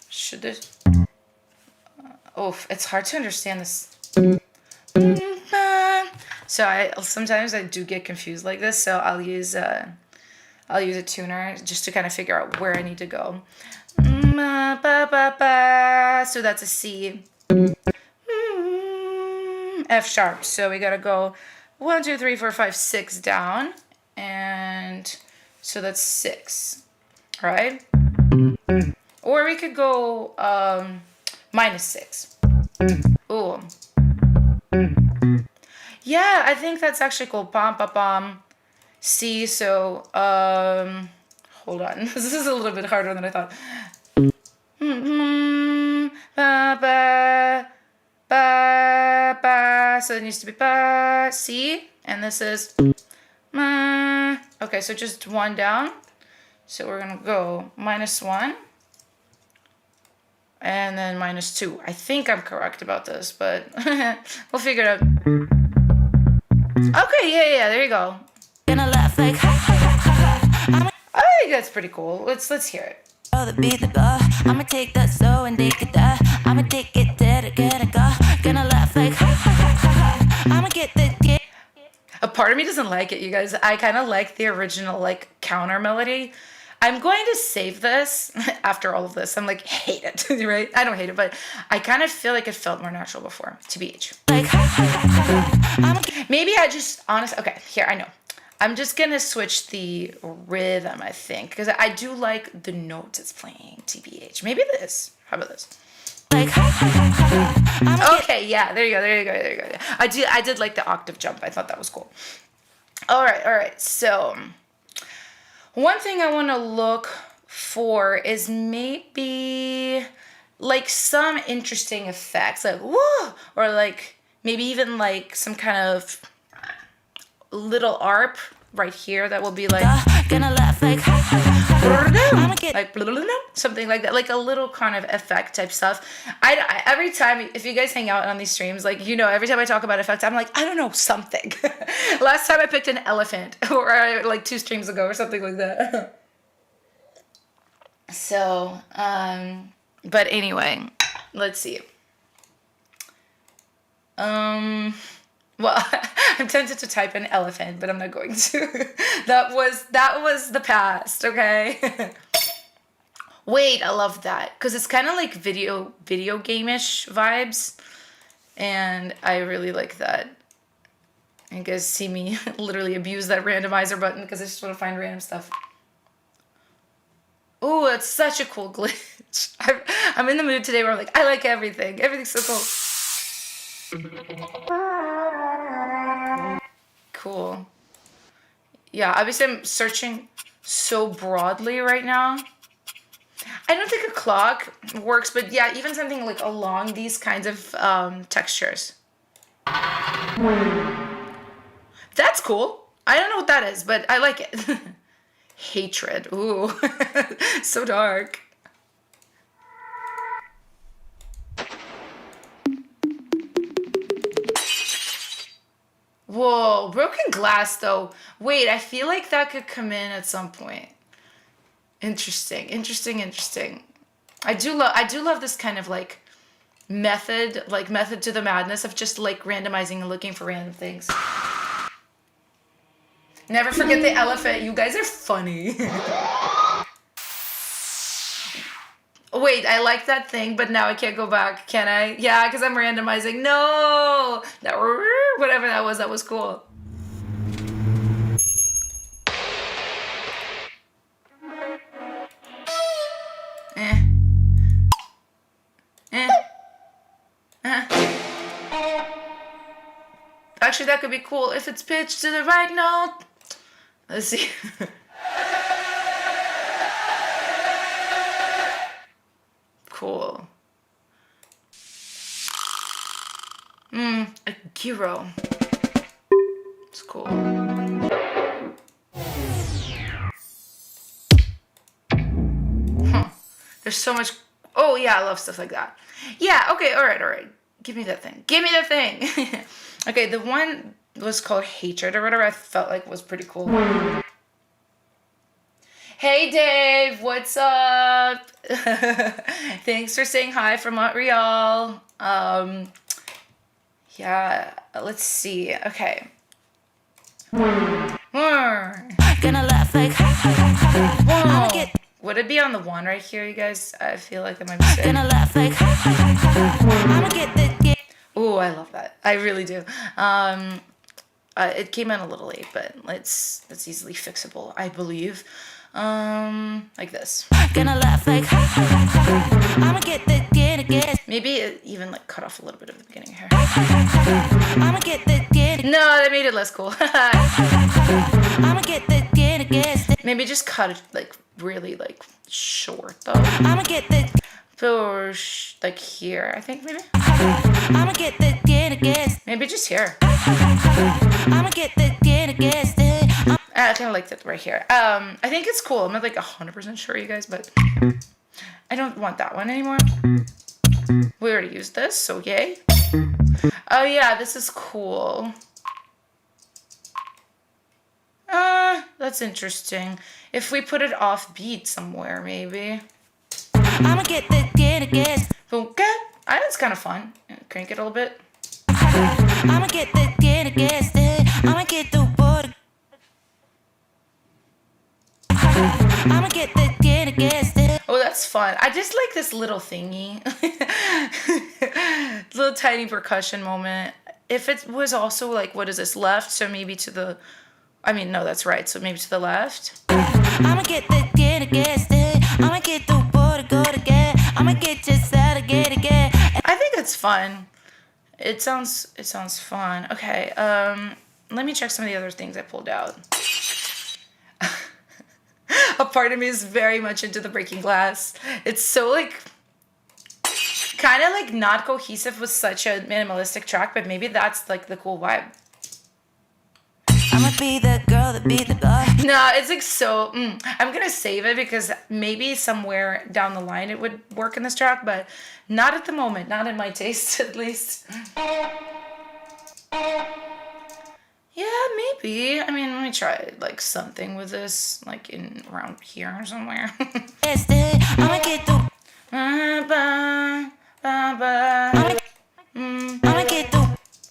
Should this? Oh, it's hard to understand this. So sometimes I do get confused like this. So I'll use I'll use a tuner just to kind of figure out where I need to go. Ba, ba, ba. So that's a C. F sharp. So we gotta go 1, 2, 3, 4, 5, 6 down. And so that's 6. Right? Or we could go -6. Ooh. Yeah, I think that's actually cool. Pom, pom, pom. C, so, hold on. This is a little bit harder than I thought. Ba, ba, ba, ba. So it needs to be ba, C, and this is ma. Okay, so just 1 down. So we're gonna go -1. And then -2. I think I'm correct about this, but we'll figure it out. Okay, yeah, there you go. Gonna laugh like ha ha ha ha. I think that's pretty cool. Let's hear it. The beat the bar. I'ma take that slow and take it there. I'ma take it there to get it go. Gonna laugh like ha ha ha ha. I'ma get the A part of me doesn't like it, you guys. I kind of like the original like counter melody. I'm going to save this after all of this. I'm like, hate it, right? I don't hate it, but I kind of feel like it felt more natural before, TBH. like ha ha ha ha. Maybe I just, honestly, okay, here, I know. I'm just going to switch the rhythm, I think, because I do like the notes it's playing, TBH. Maybe this. How about this? Like ha ha ha ha. Okay, yeah, there you go. I did like the octave jump. I thought that was cool. All right. So, one thing I want to look for is maybe like some interesting effects, like whoa, or like maybe even like some kind of little arp right here that will be like Gonna laugh like ha ha ha. I'ma get like something like that, like a little kind of effect type stuff. I every time, if you guys hang out on these streams, like, you know, every time I talk about effects, I'm like, I don't know, something. Last time I picked an elephant, or like 2 streams ago or something like that. So but anyway, let's see. Well, I'm tempted to type in elephant, but I'm not going to. That was the past, okay? Wait, I love that, because it's kind of like video game-ish vibes, and I really like that. You guys see me literally abuse that randomizer button because I just want to find random stuff. Oh, it's such a cool glitch. I'm in the mood today where I'm like, I like everything. Everything's so cool. Cool. Yeah, obviously I'm searching so broadly right now. I don't think a clock works, but yeah, even something like along these kinds of textures. That's cool. I don't know what that is, but I like it. Hatred. Ooh, so dark. Whoa, broken glass though. Wait, I feel like that could come in at some point. Interesting. I do love this kind of like method to the madness of just like randomizing and looking for random things. Never forget the elephant. You guys are funny. Wait, I like that thing, but now I can't go back, can I? Yeah, because I'm randomizing. No! Whatever that was cool. Actually, that could be cool if it's pitched to the right note. Let's see. Cool. A gyro. It's cool. Huh. There's so much. Oh yeah, I love stuff like that. Yeah, okay, alright. Give me that thing. Okay, the one was called Hatred or whatever, I felt like was pretty cool. Hey Dave, what's up? Thanks for saying hi from Montreal. Yeah, let's see. Okay. Gonna laugh like I'ma get. Would it be on the 1 right here, you guys? I feel like that might be sick. Gonna laugh like I'ma get the. Oh, I love that. I really do. It came in a little late, but it's easily fixable, I believe. Like this. Gonna laugh like I'ma get the get. Maybe it even like cut off a little bit of the beginning here. I'ma get the get. No, that made it less cool. I'ma get the get. Maybe just cut it like really like short though. I'ma get the. Or like here, I think maybe. I'ma get the get. Maybe just here. I'ma get the get. I kind of like that right here. I think it's cool. I'm not like 100% sure, you guys, but I don't want that one anymore. We already used this, so yay. Oh yeah, this is cool. That's interesting. If we put it off beat somewhere, maybe. I'ma get the get. Okay, I think it's kind of fun. Crank it a little bit. I'ma get the get. I'ma get the water. I'ma get the get. Oh, that's fun. I just like this little thingy. Little tiny percussion moment. If it was also like, what is this, left? So maybe to the, I mean, no, that's right. So maybe to the left. I'ma get the get. I'ma get the water go to get. I'ma get just out of get. I think it's fun. It sounds fun. Okay. Let me check some of the other things I pulled out. A part of me is very much into the breaking glass. It's so like kind of like not cohesive with such a minimalistic track, but maybe that's like the cool vibe. I'ma be the girl that be the guy. No, it's like so. I'm gonna save it because maybe somewhere down the line it would work in this track, but not at the moment. Not in my taste, at least. Yeah, maybe. I mean, let me try like something with this, like in around here or somewhere. I'ma get the. I'ma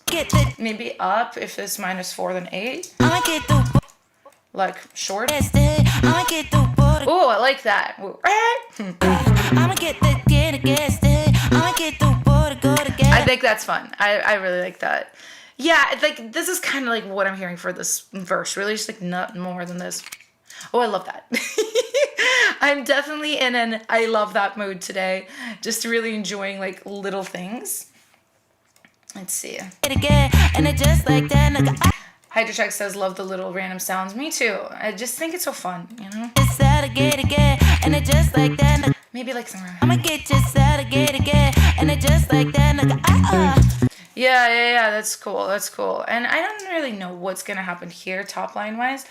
get the. Maybe up if it's -4 then 8. I'ma get the. Like short. I'ma get the water. Oh, I like that. I'ma get the get. I'ma get the water go to get. I think that's fun. I really like that. Yeah, it's like this is kind of like what I'm hearing for this verse. Really, just like not more than this. Oh, I love that. I'm definitely in an I love that mood today. Just really enjoying like little things. Let's see. And it just like that. Hydrocheck says, love the little random sounds. Me too. I just think it's so fun, you know? It's out of get. And it just like that. Maybe like somewhere. I'ma get just out of get. And it just like that. Yeah, that's cool. That's cool. And I don't really know what's gonna happen here, top line wise.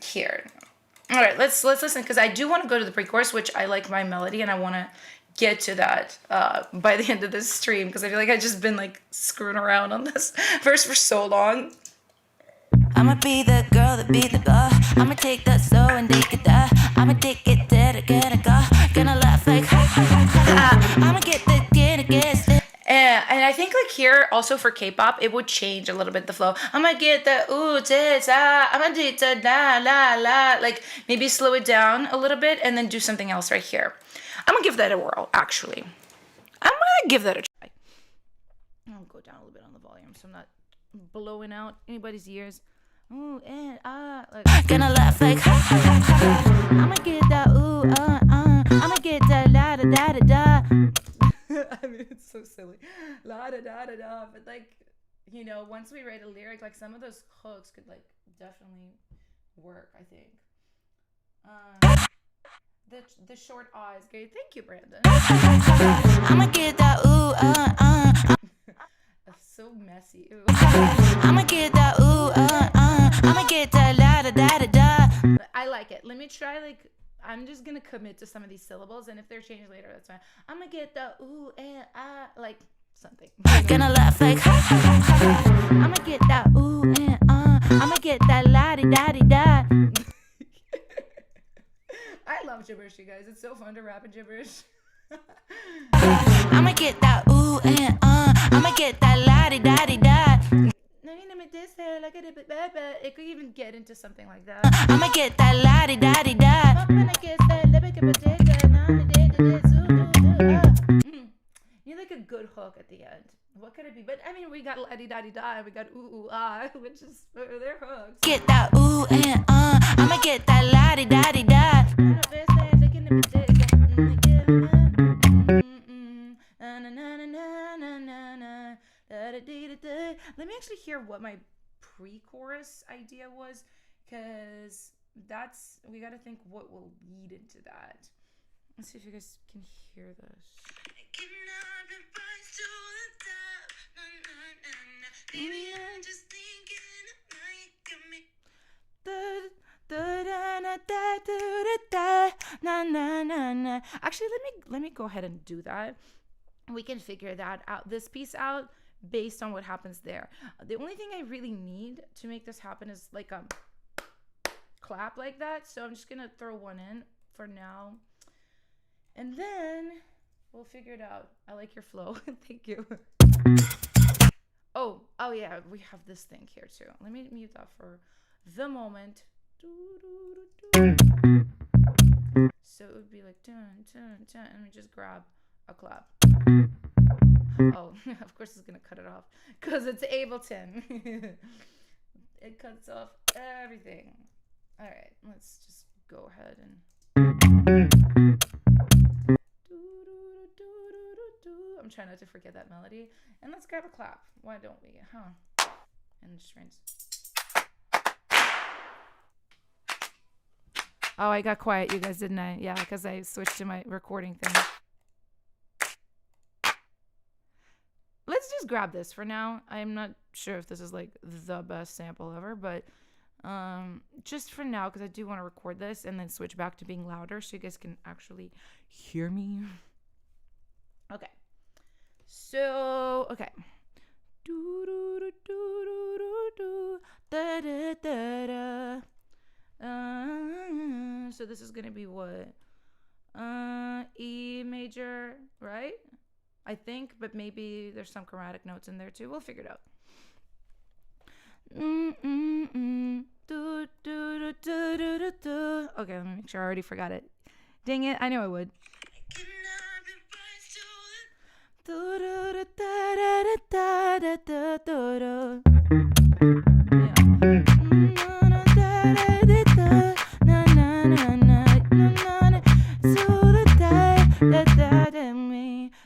Here. All right, let's listen because I do want to go to the pre-chorus, which I like my melody, and I want to get to that by the end of this stream because I feel like I've just been like screwing around on this verse for so long. I'ma be the girl that be the girl. I'ma take that so and take it there. I'ma take it there to get a girl. Gonna laugh like I'ma get the get. And I think like here also for K-pop it would change a little bit the flow. I'ma get the ooh tits ah. I'ma do the la la la. Like maybe slow it down a little bit and then do something else right here. I'm gonna give that a whirl. Actually, I'm gonna give that a try. I'll go down a little bit on the volume so I'm not blowing out anybody's ears. Ooh and ah. Like, gonna laugh like I'ma get that ooh I'ma get that la da da da da. I mean, it's so silly. La da da da da. But like, you know, once we write a lyric, like some of those hooks could like definitely work, I think. The short ah is great. Thank you, Brandon. I'ma get that ooh That's so messy. Ooh. I'ma get that ooh I'ma get that la da da da da. I like it. Let me try like I'm just gonna commit to some of these syllables, and if they're changed later, that's fine. I'm gonna get the ooh and ah, like something. Gonna laugh like I'ma get that ooh and I'ma get that la di da di da. I love gibberish, you guys. It's so fun to rap in gibberish. I'ma get that ooh and I'ma get that la di da di da. No, you know me this hair like get into something like that. I'ma get that la-di-da-di-da. I'm gonna get that you need like a good hook at the end. What could it be? But I mean, we got la-di-da-di-da, we got ooh-ooh-ah, which is their hooks. Get that ooh and I'ma get that la-di-da-di-da. Let me actually hear what my pre-chorus idea was, because we got to think what will lead into that. Let's see if you guys can hear this. Actually, let me go ahead and do that. We can figure that out, this piece out, based on what happens there. The only thing I really need to make this happen is like a clap like that. So I'm just gonna throw one in for now, and then we'll figure it out. I like your flow. Thank you. Oh yeah, we have this thing here too. Let me mute that for the moment. So it would be like dun, dun, dun, and we just grab a clap. Oh, of course it's gonna cut it off because it's Ableton. It cuts off everything. All right, let's just go ahead and I'm trying not to forget that melody, and let's grab a clap. Why don't we? And strings. Oh, I got quiet, you guys, didn't I? Yeah, because I switched to my recording thing. Let's just grab this for now. I'm not sure if this is like the best sample ever, but just for now, because I do want to record this and then switch back to being louder so you guys can actually hear me. Okay. So, okay. So this is gonna be what? E major, right? I think, but maybe there's some chromatic notes in there too. We'll figure it out. Okay, let me make sure I already forgot it. Dang it, I knew I would.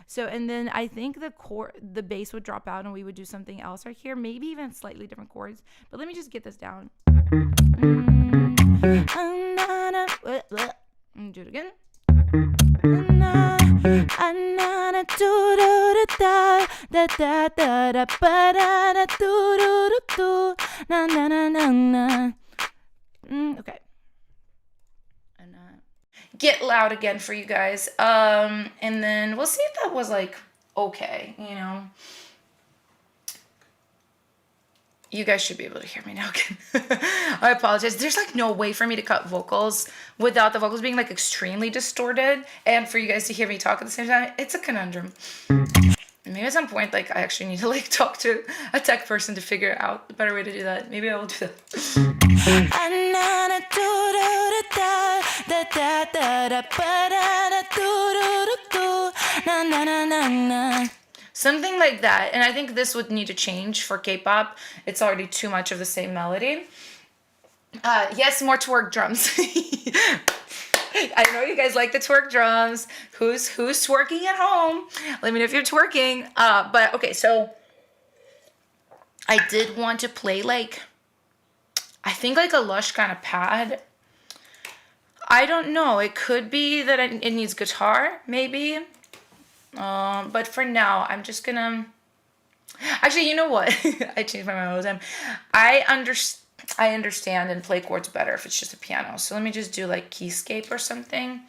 So, and then I think the bass would drop out and we would do something else right here, maybe even slightly different chords. But let me just get this down. Do it again. Okay. And get loud again for you guys. And then we'll see if that was like okay, you know. You guys should be able to hear me now again. I apologize. There's like no way for me to cut vocals without the vocals being like extremely distorted, and for you guys to hear me talk at the same time. It's a conundrum. And maybe at some point, like, I actually need to like talk to a tech person to figure out a better way to do that. Maybe I will do that. Something like that. And I think this would need to change for K-pop. It's already too much of the same melody. Yes, more twerk drums. I know you guys like the twerk drums. Who's twerking at home? Let me know if you're twerking. But okay, so I did want to play like, I think like a lush kind of pad. I don't know. It could be that it needs guitar, maybe. But for now, I'm just gonna. Actually, you know what? I change my mind all the time. I understand and play chords better if it's just a piano. So let me just do like keyscape or something.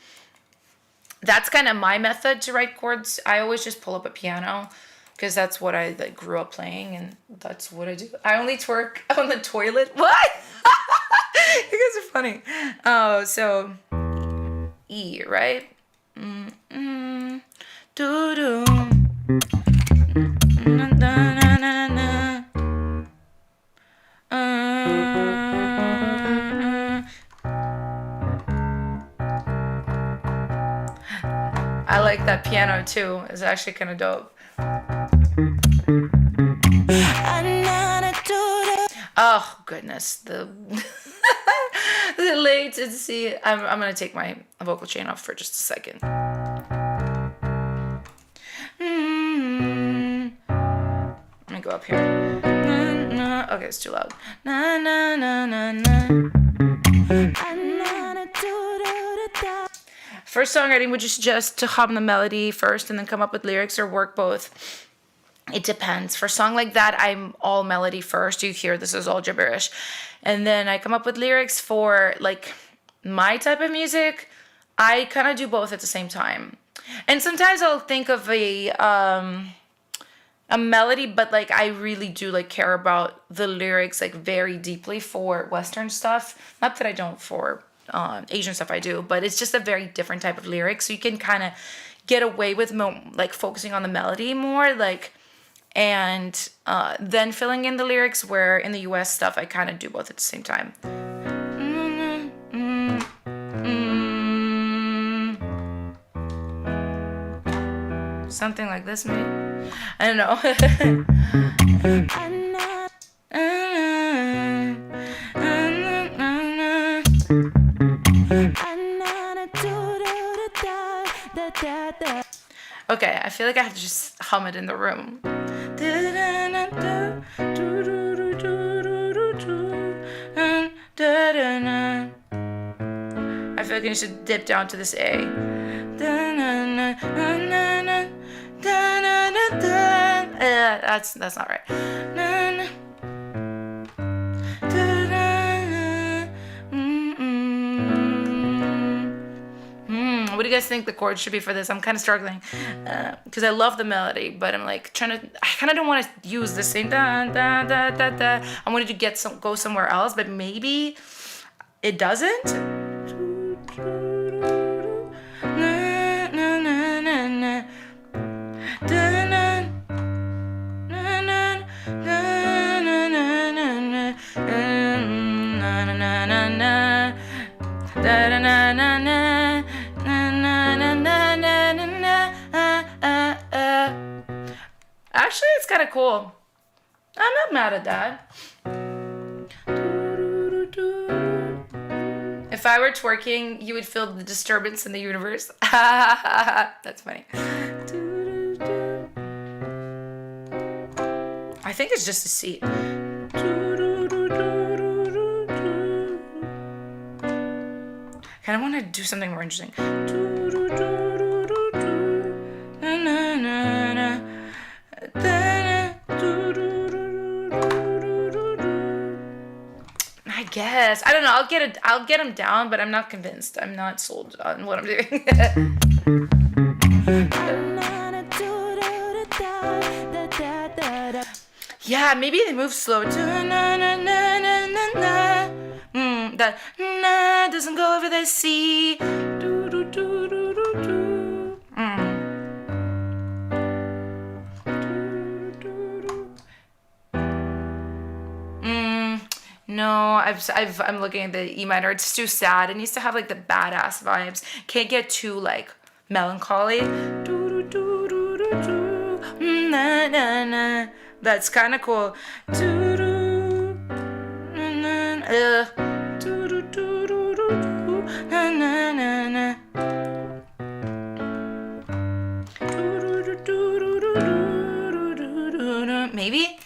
That's kind of my method to write chords. I always just pull up a piano because that's what I like, grew up playing, and that's what I do. I only twerk on the toilet. What? You guys are funny. Oh, so E, right? Do-do. Na-na-na-na-na. that piano too is actually kind of dope. Oh goodness, the the latency. I'm gonna take my vocal chain off for just a second. Let me go up here. Okay, it's too loud. For songwriting, would you suggest to hum the melody first and then come up with lyrics, or work both? It depends. For a song like that, I'm all melody first. You hear this is all gibberish. And then I come up with lyrics. For like my type of music, I kind of do both at the same time. And sometimes I'll think of a melody, but like I really do like care about the lyrics like very deeply for Western stuff. Not that I don't for Asian stuff, I do, but it's just a very different type of lyric. So you can kind of get away with like focusing on the melody more, like, and then filling in the lyrics, where in the US stuff I kind of do both at the same time. Something like this, maybe. I don't know. Okay, I feel like I have to just hum it in the room. I feel like I should dip down to this A. That's not right. What do you guys think the chord should be for this? I'm kind of struggling because I love the melody, but I'm like I kind of don't want to use the same da da da da da. I wanted to go somewhere else, but maybe it doesn't. Actually, it's kind of cool. I'm not mad at that. If I were twerking, you would feel the disturbance in the universe. That's funny. I think it's just a C. Kind of want to do something more interesting. I guess. I don't know. I'll get them down, but I'm not convinced. I'm not sold on what I'm doing. Yeah, maybe they move slow. That na doesn't go over the C. No, I'm looking at the E minor. It's too sad. It needs to have like the badass vibes. Can't get too like melancholy. That's kind of cool. Maybe.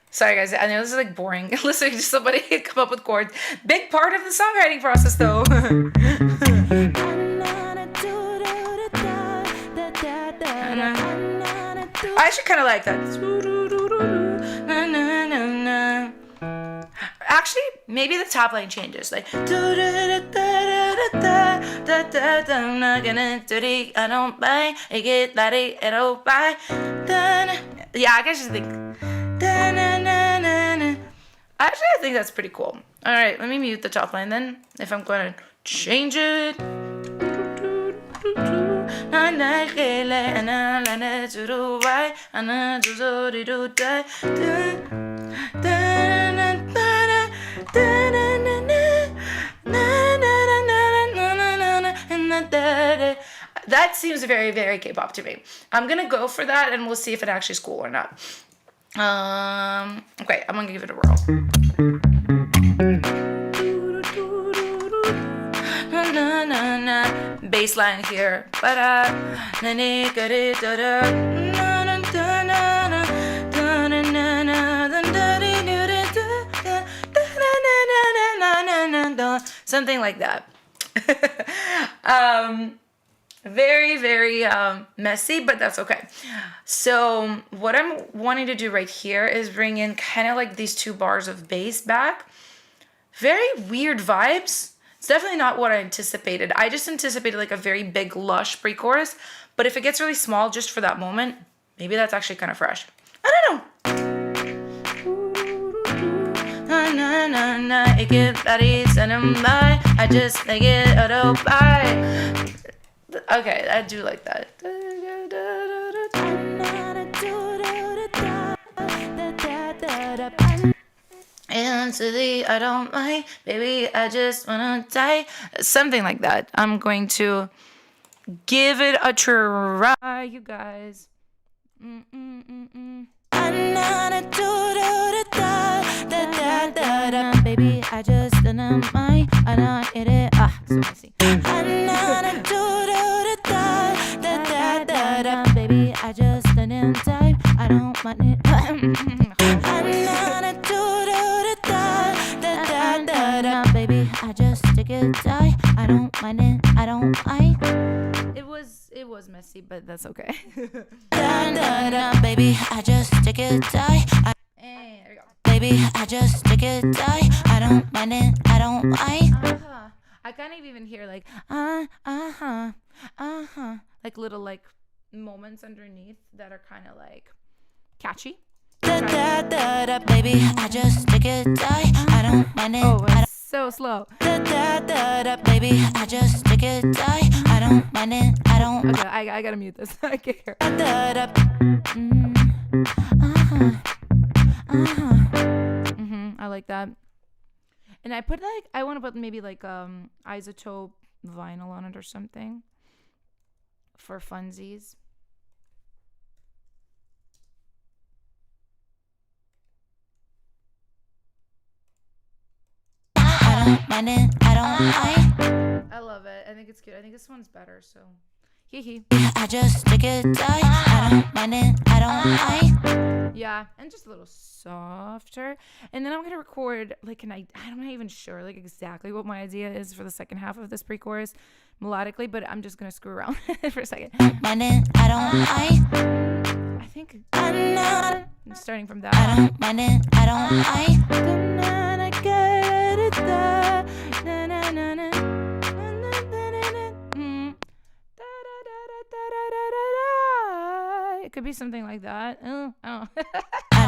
Sorry guys, I know this is like boring listening to somebody come up with chords. Big part of the songwriting process though. I actually kind of like that. Actually, maybe the top line changes. Like, I don't buy, I get that, I don't buy. Yeah, I guess just think. Actually, I think that's pretty cool. All right, let me mute the top line then, if I'm going to change it. That seems very, very K-pop to me. I'm gonna go for that, and we'll see if it actually is cool or not. Okay, I'm gonna give it a whirl. Bassline here. Something like that. Very, very messy, but that's okay. So what I'm wanting to do right here is bring in kind of like these 2 bars of bass back. Very weird vibes. It's definitely not what I anticipated. I just anticipated like a very big, lush pre-chorus. But if it gets really small just for that moment, maybe that's actually kind of fresh. I don't know. I just make it autopilot. Okay, I do like that. Into the I don't mind, baby, I just wanna die. Something like that. I'm going to give it a try, you guys. Baby, I just don't mind. I don't hit it. So messy. Baby, I just don't time. I don't mind it. Baby, I just stick it tight. I don't mind it. I don't mind. It was messy, but that's okay. Baby, I just stick it tight. Hey, there we go. Baby, I just stick it tight. I don't mind it. I don't mind. I kind of even hear like like little like moments underneath that are kind of like catchy. Baby, I just stick it tight. I don't mind it. Oh, it's so slow. Baby, I just stick it tight. I don't mind it. I don't. Okay, I gotta mute this. I can't hear. I like that. And I put like I want to put maybe like isotope vinyl on it or something for funsies. I love it. I think it's cute. I think this one's better, so I just stick it tight. I don't mind it. I don't mind. Yeah, and just a little softer. And then I'm gonna record like I'm not even sure like exactly what my idea is for the second half of this pre-chorus melodically, but I'm just gonna screw around for a second. Mind it. I don't mind. I think I'm starting from that. I don't mind it. I don't mind. It could be something like that. Oh. I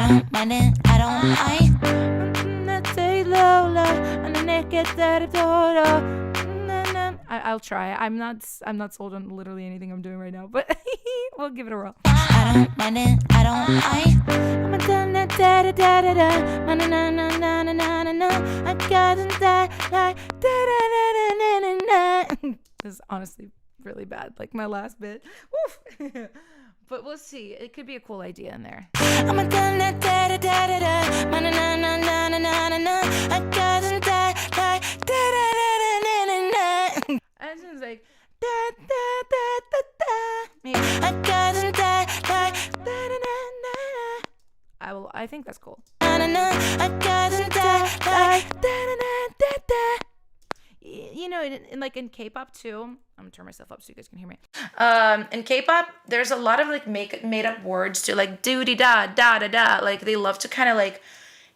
don't mind it. I don't mind. I'll try. I'm not sold on literally anything I'm doing right now, but we'll give it a whirl. I don't mind it. I don't mind. I'm a da da da da da da na na na na na na na na. I got that like da da da da da da. This is honestly really bad. Like my last bit. Woof. But we'll see. It could be a cool idea in there. I'm a da da da da da da na na na na na na na na. I got that like da da da da da da da. And it's like da da da da da. I got that like da da da da. I think that's cool. Na na na. I got that like da da da da da. You know, in like in K-pop too, I'm gonna turn myself up so you guys can hear me. In K-pop, there's a lot of like made up words to like doody da da da da. Like they love to kind of like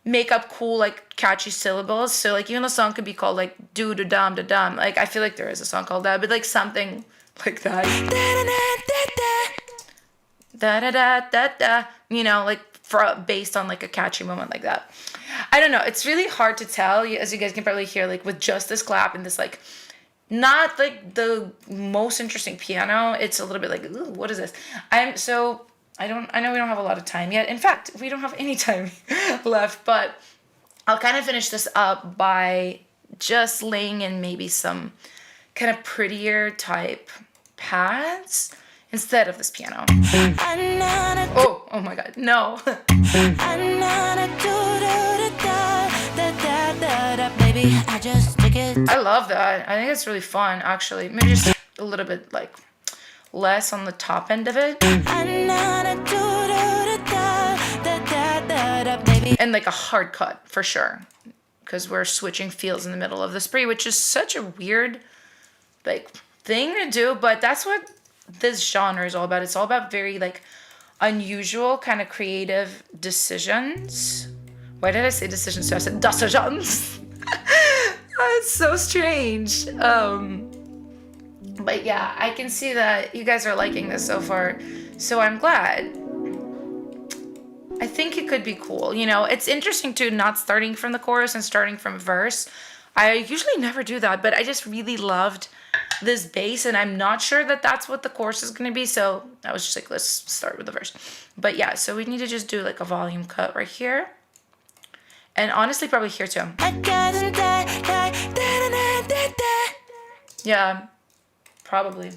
make up cool like catchy syllables. So like even the song could be called like doo da dum da dum. Like I feel like there is a song called that, but like something like that. Da da da da da. You know, like based on like a catchy moment like that. I don't know. It's really hard to tell, as you guys can probably hear, like with just this clap and this like not like the most interesting piano. It's a little bit like, ooh, what is this? I know we don't have a lot of time yet. In fact, we don't have any time left, but I'll kind of finish this up by just laying in maybe some kind of prettier type pads instead of this piano. Another Oh my God, no. baby, I just take it. I love that. I think it's really fun, actually. Maybe just a little bit like less on the top end of it. And like a hard cut for sure. Because we're switching feels in the middle of the spree, which is such a weird like thing to do, but that's what this genre is all about. It's all about very like unusual kind of creative decisions. Why did I say decisions? So I said decisions. It's so strange. But yeah, I can see that you guys are liking this so far, so I'm glad. I think it could be cool. You know, it's interesting too, not starting from the chorus and starting from verse. I usually never do that, but I just really loved this bass, and I'm not sure that that's what the chorus is going to be, so I was just like, let's start with the verse. But yeah, so we need to just do like a volume cut right here, and honestly probably here too. Yeah, probably.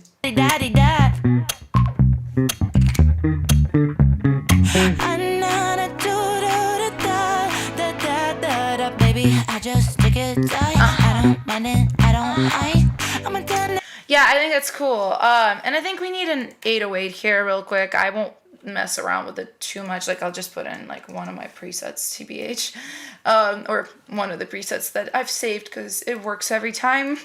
I just take it. I don't mind it. I don't mind. I'm a done. Yeah, I think that's cool. And I think we need an 808 here real quick. I won't mess around with it too much. Like I'll just put in like one of my presets, TBH, or one of the presets that I've saved because it works every time,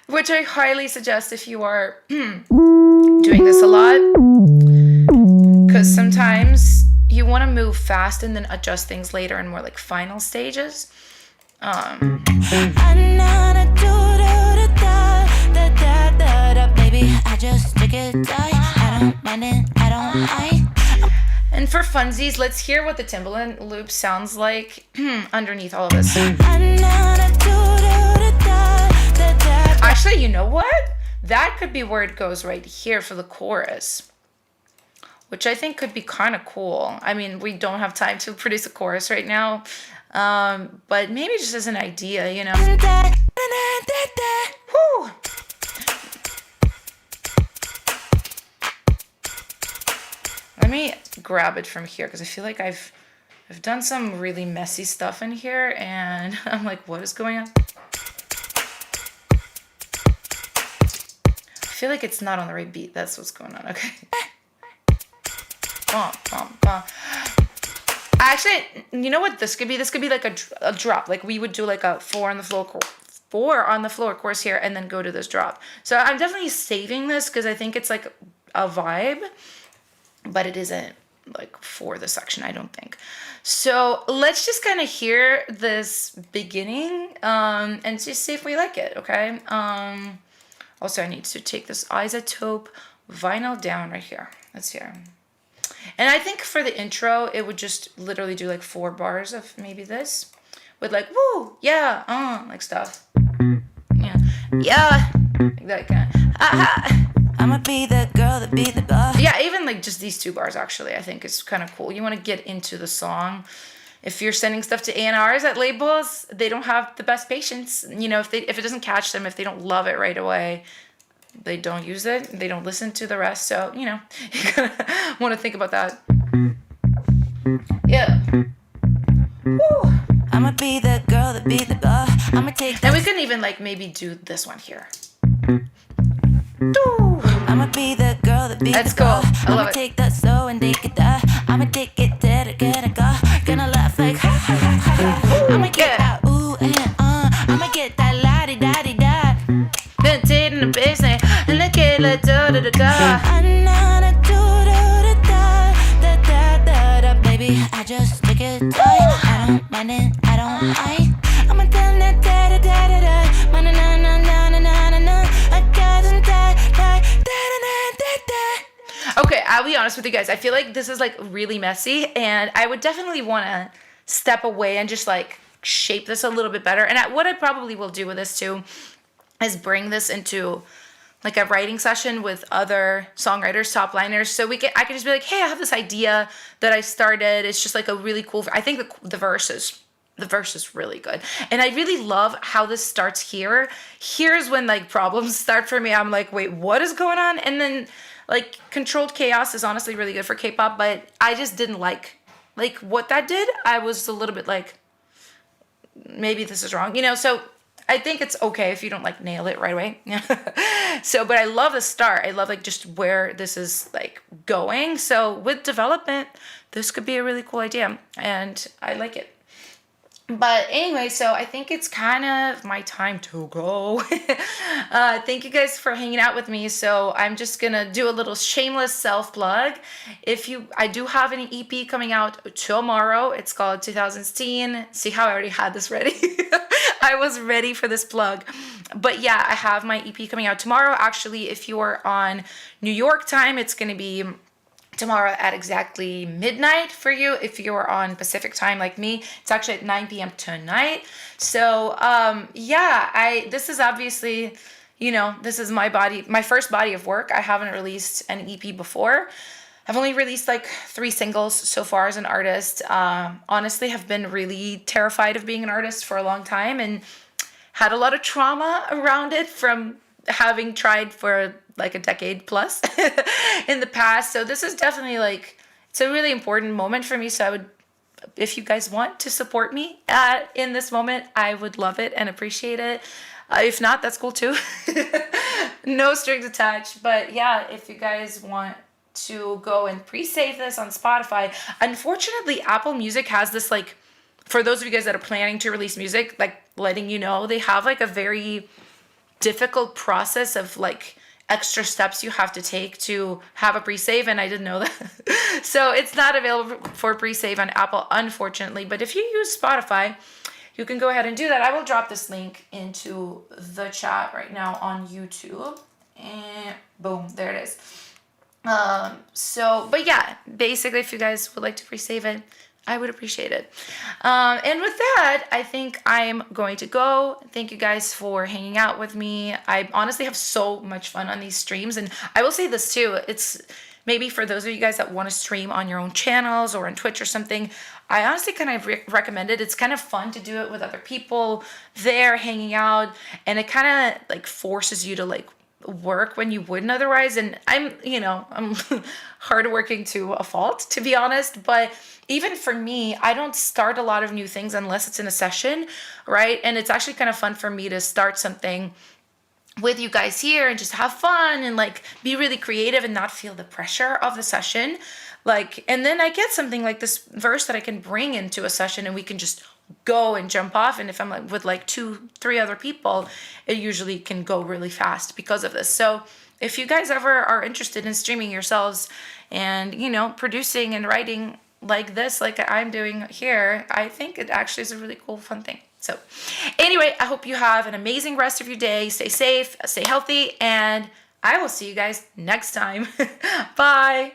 which I highly suggest if you are doing this a lot, because sometimes you want to move fast and then adjust things later in more like final stages. I just take it. I don't mind it. I don't mind. And for funsies, let's hear what the timbaland loop sounds like underneath all of this. Actually, you know what? That could be where it goes right here for the chorus, which I think could be kind of cool. I mean, we don't have time to produce a chorus right now, but maybe just as an idea, you know. Woo! Let me grab it from here because I feel like I've done some really messy stuff in here, and I'm like, what is going on? I feel like it's not on the right beat. That's what's going on. Okay. Actually, you know what this could be? This could be like a drop. Like we would do like a 4 on the floor chorus here, and then go to this drop. So I'm definitely saving this because I think it's like a vibe, but it isn't like for the section, I don't think. So let's just kind of hear this beginning and just see if we like it, okay? Also, I need to take this isotope vinyl down right here. Let's hear. And I think for the intro, it would just literally do like 4 bars of maybe this with like, woo, yeah, like stuff. Yeah, like that kind of, I'ma be the girl that be the boss. Yeah, even like just these 2 bars actually, I think is kind of cool. You want to get into the song. If you're sending stuff to A&Rs at labels, they don't have the best patience. You know, if it doesn't catch them, if they don't love it right away, they don't use it. They don't listen to the rest. So, you know, you gotta want to think about that. Yeah. Woo. I'ma be the girl that be the boss. I'ma take that. And we can even like maybe do this one here. I'ma be the girl that be That's the boss. cool. I love I'ma it. take that slow and take it there. I'ma take it there to get it go. Gonna laugh like ha ha ha ha. I'ma get that ooh and I'ma get that la di da di da. Then take in the business and look at it da da da da. Another do da da da da da da. Baby, I just take it. I don't mind it. I don't mind. I'ma tell that da da da da da. Na na na na na na na na. I got da da da da da da. Okay, I'll be honest with you guys. I feel like this is like really messy, and I would definitely want to step away and just like shape this a little bit better. And what I probably will do with this too is bring this into like a writing session with other songwriters, top liners. So I can just be like, hey, I have this idea that I started. It's just like a really cool, I think the verse is the verse is really good. And I really love how this starts here. Here's when like problems start for me. I'm like, wait, what is going on? And then like Controlled Chaos is honestly really good for K-pop, but I just didn't like what that did. I was a little bit like, maybe this is wrong, so I think it's okay if you don't like nail it right away. So, but I love the start. I love like just where this is like going. So with development, this could be a really cool idea and I like it. But anyway, so I think it's kind of my time to go. Thank you guys for hanging out with me. So I'm just gonna do a little shameless self-plug. I do have an EP coming out tomorrow. It's called 2016. See how I already had this ready? I was ready for this plug. But yeah, I have my EP coming out tomorrow. Actually, if you are on New York time, it's gonna be tomorrow at exactly midnight for you. If you're on Pacific time like me, it's actually at 9 p.m. tonight. So this is obviously, this is my first body of work. I haven't released an EP before. I've only released like 3 singles so far as an artist. Honestly, have been really terrified of being an artist for a long time and had a lot of trauma around it from having tried for like a decade plus in the past. So this is definitely like, it's a really important moment for me. So I would, if you guys want to support me in this moment, I would love it and appreciate it. If not, that's cool too. No strings attached. But yeah, if you guys want to go and pre-save this on Spotify, unfortunately, Apple Music has this like, for those of you guys that are planning to release music, like letting you know, they have like a very difficult process of like extra steps you have to take to have a pre-save, and I didn't know that. So it's not available for pre-save on Apple, unfortunately. But if you use Spotify, you can go ahead and do that. I will drop this link into the chat right now on YouTube. And boom, there it is. But yeah, basically, if you guys would like to pre-save it, I would appreciate it. And with that, I think I'm going to go. Thank you guys for hanging out with me. I honestly have so much fun on these streams. And I will say this too. It's maybe for those of you guys that want to stream on your own channels or on Twitch or something, I honestly kind of recommend it. It's kind of fun to do it with other people there hanging out. And it kind of like forces you to like work when you wouldn't otherwise. And I'm hardworking to a fault, to be honest. But even for me, I don't start a lot of new things unless it's in a session, right? And it's actually kind of fun for me to start something with you guys here and just have fun and like be really creative and not feel the pressure of the session. Like, and then I get something like this verse that I can bring into a session and we can just go and jump off. And if I'm like with like 2-3 other people, it usually can go really fast because of this. So if you guys ever are interested in streaming yourselves and, producing and writing like this, like I'm doing here, I think it actually is a really cool, fun thing. So anyway, I hope you have an amazing rest of your day. Stay safe, stay healthy, and I will see you guys next time. Bye.